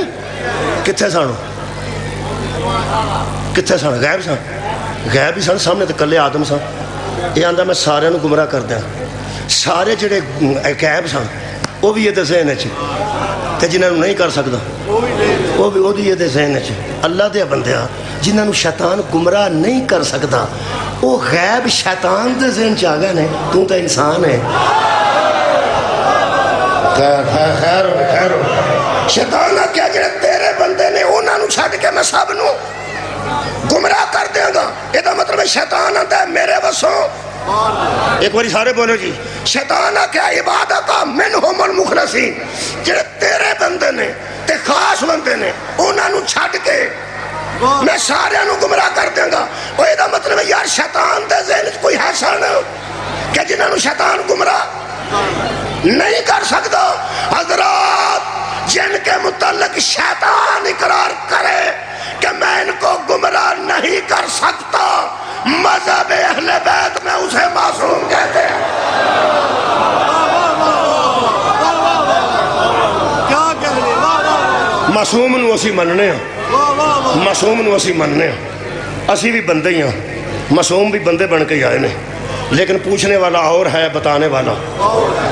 کتھے سانو کتھے سن غیب سن غیب ہی سن سامنے تے کلے آدم سن یہ آندا میں سارے نو گمراہ کر دیا سارے جڑے غیب سن وہ بھی یہ ذہن ہے تے جنہوں نہیں کر سکتا وہ بھی وہ یہ ذہن ہے اللہ دے بندے جنہوں شیطان گمراہ نہیں کر سکتا وہ غیب شیطان دے ذہن چ آ گئے نے تو تے انسان ہے خیر خیر شیطان کیا جڑے تیرے بندے نے انہاں نو چھڈ کے میں سب نو گمراہ کر دیاں گا یہ دا مطلب ہے شیطان آتا ہے میرے وسوں ایک باری سارے بولو جی شیطان کیا عبادت منہم المخلصین جڑے تیرے بندے نے تے خاص بندے نے انہاں نو چھڈ کے میں سارے نو گمراہ کر دیاں گا وہ یہ دا مطلب ہے یار شیطان دے ذہن کوئی ہے سن کہ جنہاں نو شیطان گمراہ نہیں کر سکتا حضرات جن کے متعلق شیطان اقرار کرے کہ میں ان کو گمراہ نہیں کر سکتا مذہب اہل بیت میں اسے معصوم کہتے ہیں معصوم نو اسی مننے ہیں معصوم نو اسی مننے ہیں اسی بھی بندے ہی ہیں معصوم بھی بندے بن کے آئے نے لیکن پوچھنے والا اور ہے بتانے والا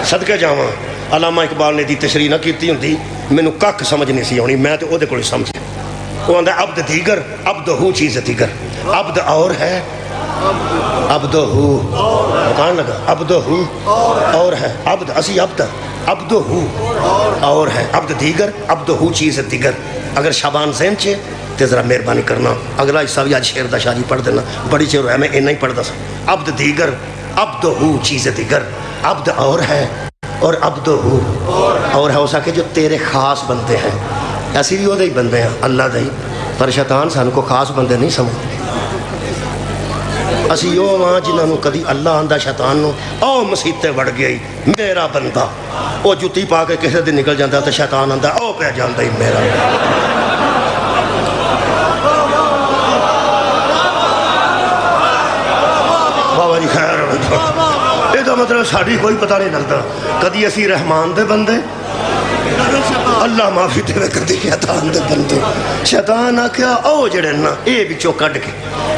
صدقے جاواں علامہ اقبال نے دی تشریح نہ کیتی ہوندی مینوں کک سمجھ نہیں سی آنی میں تے او دے کول سمجھ وہ آندا عبد دیگر عبد ہو چیز دیگر عبد اور ہے عبد ہو کہنے لگا عبد ہو اور ہے عبد اسی عبد عبد ہو اور ہے عبد دیگر عبد ہو چیز دیگر اگر شابان ذہن چے تے ذرا مہربانی کرنا اگلا حصہ بھی آج شعر دا شاہ جی پڑھ دینا بڑی چیر ہے میں اینا ہی پڑھ دا سا عبد دیگر عبد ہو چیز دیگر عبد اور ہے اور عبد ہو اور ہے اسا کہ جو تیرے خاص بندے ہیں ایسی بھی وہ دے ہی بندے ہیں اللہ دے پر شیطان سان کو خاص بندے نہیں سمجھ اسی یو وہاں جنہوں نے کدی اللہ آندہ شیطان نو او مسیتے وڑ گئی میرا بندہ او جتی پا کے کسی دن نکل جاندہ تو شیطان آندہ او پہ جاندہ ہی میرا بابا جی خیر یہ تو مطلب ساڑھی کوئی پتہ نہیں لگتا کدی اسی رحمان دے بندے اللہ معافی دے کدی شیطان دے بندے شیطان آکھیا او جڑے نا اے وچوں کڈ کے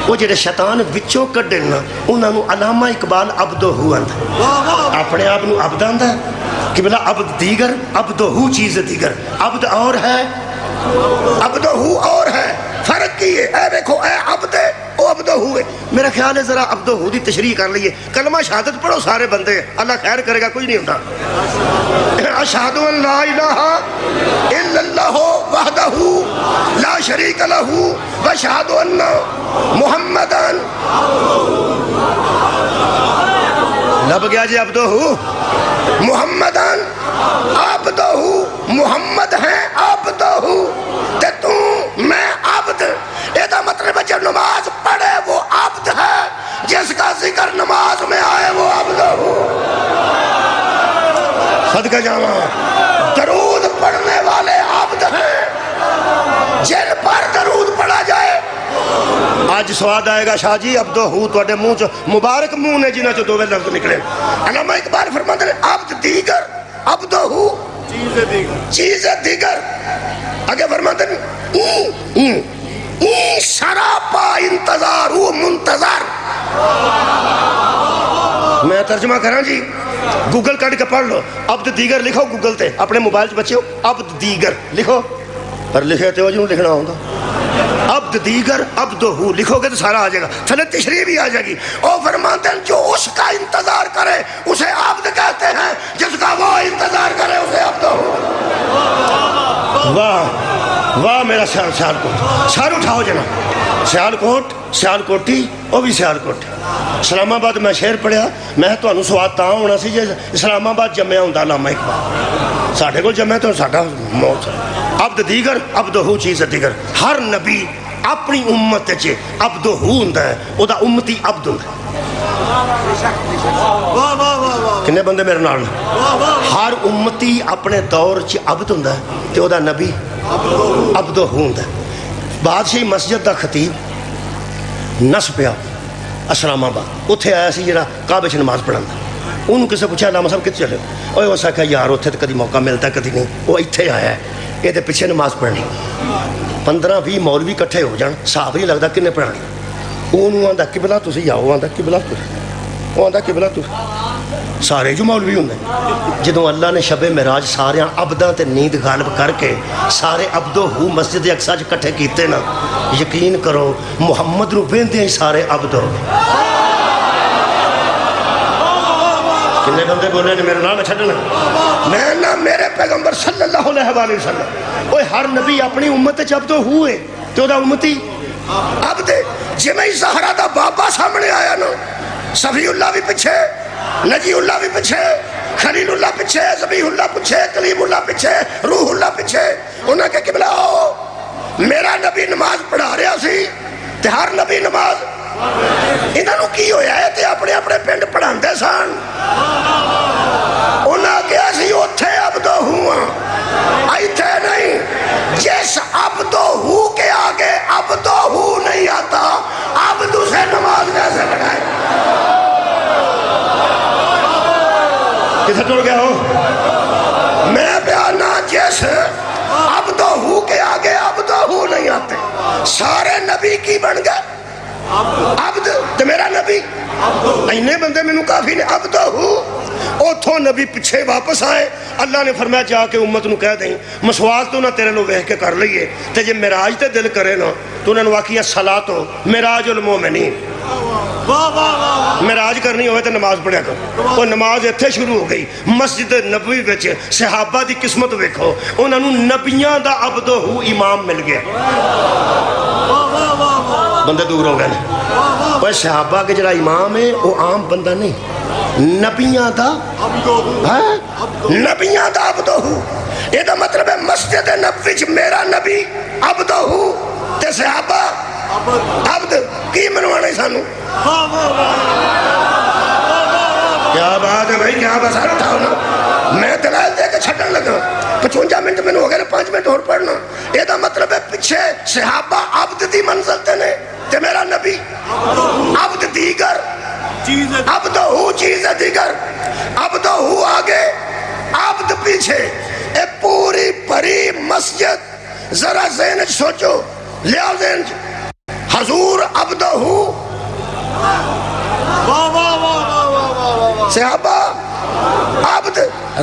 وہ جڑے شیطان وچوں کڈے نا انہاں نو علامہ اقبال عبدہ آندا اپنے آپ نو عبد آندا کہ بلا عبد دیگر عبدہ چیز دیگر عبد اور ہے عبدہ اور ہے فرق کی ہے اے دیکھو اے عبد ہے او عبدہ ہے میرا خیال ہے ذرا عبدہ دی تشریح کر لئیے کلمہ شہادت پڑھو سارے بندے اللہ خیر کرے گا کچھ نہیں ہوتا اشہد ان لا الہ الا اللہ وحدہ لا شریک لہ واشہد ان محمدن لب گیا جی عبدہ محمدن عبدہ محمد ہیں عبدہ تے تو میں عبد ایدہ مطلب جب نماز پڑھے وہ عبد ہے جس کا ذکر نماز میں آئے وہ عبد ہو صدقہ جاواں درود پڑھنے والے عبد ہیں جن پر درود پڑھا جائے آج سواد آئے گا شاہ جی عبدہ توڑے منہ چو مبارک منہ نے جنہ چو دووے لفظ نکلے علامہ اقبال فرماتے ہیں عبد دیگر عبدہ چیز دیگر آگے فرماتے ہیں شراپا انتظار وہ منتظر میں ترجمہ کرا جی گوگل کٹ کے پڑھ لو عبد دیگر لکھو گوگل تے اپنے موبائل سے بچے ہو عبد دیگر لکھو اور لکھے تے وجہ لکھنا ہوگا عبد دیگر عبدہ لکھو گے تو سارا آ جائے گا تھلے تشریح بھی آ جائے گی اور فرماتے ہیں جو اس کا انتظار کرے اسے عبد کہتے ہیں جس کا وہ انتظار کرے اسے عبدہ واہ واہ میرا سیالکوٹ سار اٹھاؤ جناب سیالکوٹی وہ بھی سیالکوٹ اسلام آباد میں شعر پڑھیا میں تو انہوں سواد تاں ہونا سی جی اسلام آباد جمعہ ہوں علامہ اقبال ساڑھے کو جمعہ تو ساڑھا موت عبد دیگر عبدہ چیز دیگر ہر نبی اپنی امت چے عبدہ ہوں ہے او دا امتی عبد ہوں کنے بندے میرے نال ہر امتی اپنے دور چے عبد ہوں ہے تے او دا نبی عبدہ ہوں ہے بادشاہی مسجد دا خطیب نس پیا اسلام آباد اتھے آیا سی جڑا کعبے چ نماز پڑھن انہوں کسے پوچھا علامہ صاحب کتے چلے اوہ وہ ساکھا یار اتھے تو کدی موقع ملتا کدی نہیں وہ اتھے آیا ہے یہ دے پیچھے نماز پڑھنی 15-20 مولوی کٹھے ہو جان صاحب نہیں لگتا کنے پڑھانی انہوں آندا قبلہ تسی آؤ آندا قبلہ تسی وہ آندا قبلہ تسی سارے جو مولوی ہوں جدوں اللہ نے شب معراج سارے عبداں تے نیند غالب کر کے سارے عبدہ مسجد اقصی چ کٹھے کیتے نا یقین کرو محمد نو ویندے ہی سارے عبدہ کنے بندے بولے نے میرے نام چھڑنا میں نہ میرے پیغمبر صلی اللہ علیہ وآلہ وسلم اوہ ہر نبی اپنی امت عبدہ ہوئے تو دا امتی عبد جی میں زہرا دا بابا سامنے آیا نا صفی اللہ بھی پچھے نجی اللہ بھی پچھے خلیل اللہ پچھے ذبیح اللہ پچھے کلیم اللہ پچھے روح اللہ پچھے انہاں کے قبلہ آؤ میرا نبی نماز پڑھا رہا سی تے ہر نبی نماز انہاں نو کی ہویا ہے تے اپنے اپنے پنڈ پڑھان دے سان انہاں کیا سی اتھے عبدہ ہوا ایتھے نہیں جس عبدہ ہو کے آگے عبدہ ہو نہیں آتا عبد سے نماز کیسے پڑھائے کسے ٹوڑ گیا ہو میں بیانا جس عبدہ ہو کے آگے عبدہ ہو نہیں آتے سارے نبی کی بن گئے عبد تو میرا نبی اینے بندے میں نو کافی نے عبدہ ہو اوتھوں نبی پچھے واپس آئے اللہ نے فرمایا جا کے امت نو کہہ دیں مسواک تو نہ تیرے لو ویہ کے کر لئیے تے جب معراج تے دل کرے نا تو انہوں نے واقعی صلاتو معراج المومنین معراج کرنی ہوئے تے نماز پڑھیا کر وہ نماز اتھے شروع ہو گئی مسجد نبوی وچ صحابہ دی قسمت ویکھو انہوں نے نبیاں دا عبدہ ہو امام مل گیا بندے دور ہو گئے پر صحابہ کے جڑا امام ہے وہ عام بندہ نہیں نبیاں دا نبیاں دا عبدہ ہو یہ دا مطلب ہے مسجد نبوی چ میرا نبی عبدہ ہو تے صحابہ عبد کی منوانے سانو کیا بات ہے بھائی کیا بات ہے اٹھاؤ نا میں دلائل دے کے چھٹن لگا 55 منٹ میں ہو گئے 5 منٹ اور پڑھنا یہ دا مطلب ہے پیچھے صحابہ عبد دی منزل تے نے تے میرا نبی عبد دیگر عبدہ ہو چیز دیگر عبدہ ہو آگے عبد پیچھے اے پوری بھری مسجد ذرا ذہن سوچو، لیا ذہن حضور عبدہ صحابہ عبد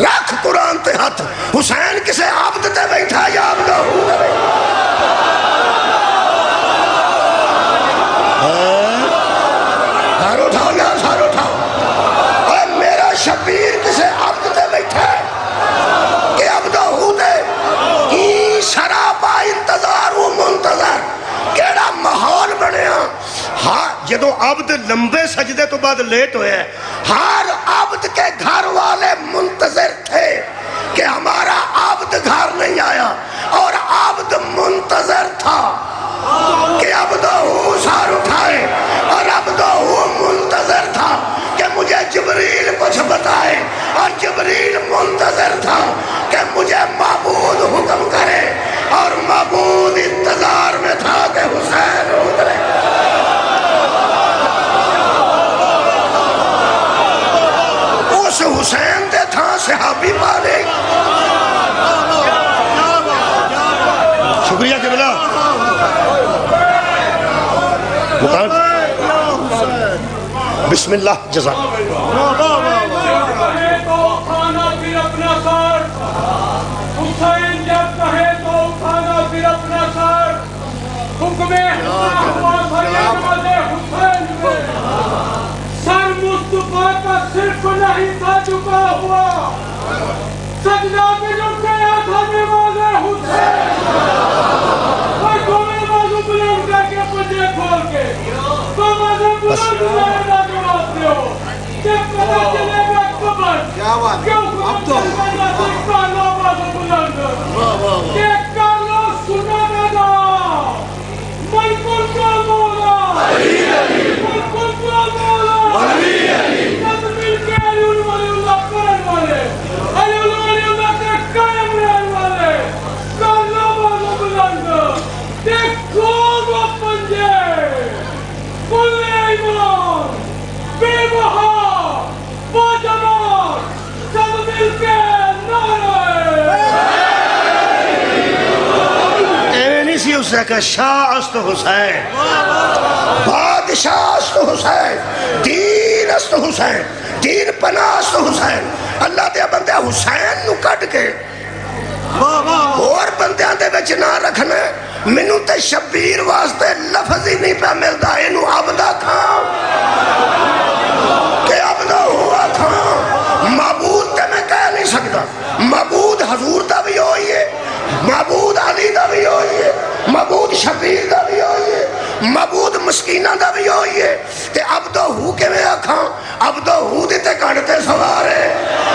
رکھ قرآن تے ہاتھ، حسین کسے عبد تے بیٹھا یا عبدہ تے بیٹھا؟ سارو اٹھاؤ یا سارو اٹھاؤ، اور میرا شبیر کسے عبد تے بیٹھا ہے کہ عبدہ تے کی شرابہ انتظار و منتظر کیڑا ماحول بنیا۔ ہاں جدو عبد لمبے سجدے تو بعد لیٹ ہوئے ہیں، ہر عبد کے گھر والے منتظر تھے کہ ہمارا عبد گھر نہیں آیا، اور عبد منتظر تھا کہ عبدہ سار اٹھائے، اور عبدہ منتظر تھا کہ مجھے جبریل کچھ بتائے، اور جبریل منتظر تھا کہ مجھے معبود حکم کرے، اور معبود انتظار میں تھا کہ حسین اترے۔ اس حسین دے تھا صحابی پالے۔ شکریہ قبلہ۔ بسم اللہ جزاک۔ حسین جب کہے تو اٹھانا پھر اپنا سر، حکم حسین پہ سر مصطفیٰ کا صرف نہیں تھا جھکا ہوا، سجدہ پہ جو گیا تھا نماز حسین۔ اور دونوں بازو بلند کر کے پنجے کھول کے دونوں بلند لائنا جوابتے ہو کہ پتہ چلے گا قبر کیوں عبدو کہ کارلو سنا میدا ملکل کا مولا، ملکل کا مولا، تدبیر کے علی اللہ کرن والے، علی اللہ کے قائم رہن والے، کارلو بازو بلند دیکھو وہ پنجے کل ایمان بے بہا با جمال سب مل کے اسے کہ شاہ است حسین، بادشاہ است حسین، دین است حسین، دین پناہ است حسین۔ اللہ دیا بندے حسین نو کٹ کے اور بندیاں دے بچ نہ رکھنے، منو تے شبیر واسطے لفظ ہی نہیں پہ ملدا، اینو عبدہ تھا کہ عبدہ ہوا تھا۔ معبود تے میں کہہ نہیں سکتا، معبود حضور دا بھی ہوئی ہے، معبود علی دا بھی ہوئی ہے، معبود شبیر دا بھی ہوئی ہے، معبود مسکینہ دا بھی ہوئی ہے۔ تے عبدہ ہو کے میں آکھاں عبدہ ہو دیتے کڑتے سوارے،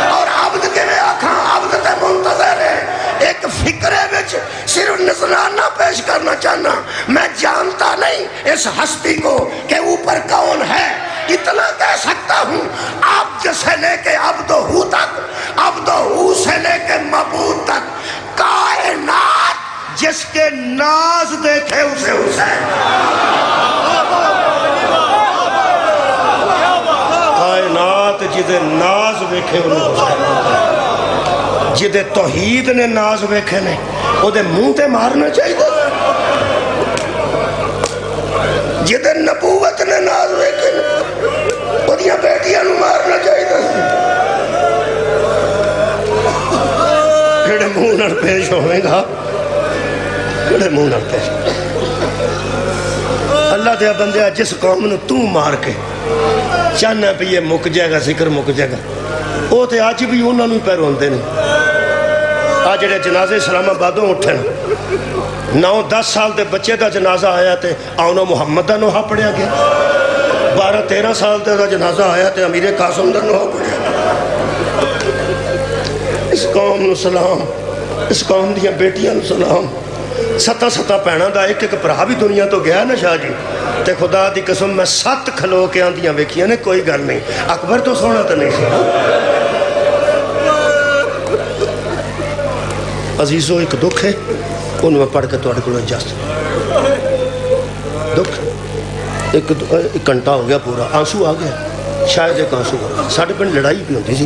اور عبد کے میں آکھاں عبد تے منتظر ہے۔ ایک فکرے بچ صرف نظرانہ پیش کرنا چاہنا، میں جانتا نہیں اس ہستی کو کہ اوپر کون ہے، اتنا کہہ سکتا ہوں عبد سے لے کے عبدہ ہو تک، عبدہ ہو سے لے کے معبود تک، کائنات جس کے ناز دیکھے اسے حسین، کائنات جدے ناز دیکھے انہیں حسین، جدے توحید نے ناز دیکھے نے وہ دے منہ تے مارنا چاہیے، جدے نبوت نے ناز دیکھے نے وہ دیا بیٹیاں نو مارنا چاہیے۔ کڑے منہ نر پیش ہوئے گا، کڑے منہ نر پیش۔ اللہ دیا بندیا جس قوم نو تو مار کے چاہنا پہ یہ مک جائے گا، ذکر مک جائے گا، وہ تے آج بھی انہوں نے پہ روندے نہیں۔ آج جڑے جنازے اسلام آبادوں اٹھن 9-10 سال دے بچے دا جنازہ آیا تے آؤنو محمد دا نوحہ پڑھیا گیا، 12-13 سال دا جنازہ آیا تے امیر قاسم دا نوحہ پڑھیا گیا۔ اس قوم نو سلام، اس قوم دیا بیٹیاں نو سلام۔ 7 پہنا دا ایک پرا بھی دنیا تو گیا نا شاہ جی، تے خدا دی قسم میں 7 کھلو کے آندیاں ویکھیاں نے، کوئی گل نہیں، اکبر تو سونا تو نہیں سی۔ عزیزو ایک دکھ ہے، انہوں میں پڑھ کے تو اڑکلو اجازت۔ دکھ ایک گھنٹہ ہو گیا پورا، آنسو آ گیا، شاید ایک آنسو ہو گیا۔ ساڑھے پنڈ لڑائی بھی ہوتی سی،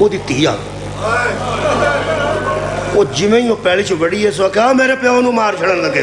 ਉਹਦੀ ਧੀ ਆ ਉਹ ਜਿਵੇਂ ਹੀ ਉਹ ਪੈਲੀ ਚ ਵੜੀ ਐ ਸੋ ਕਹਾ ਮੇਰੇ ਪਿਓ ਨੂੰ ਮਾਰ ਛੜਨ ਲੱਗੇ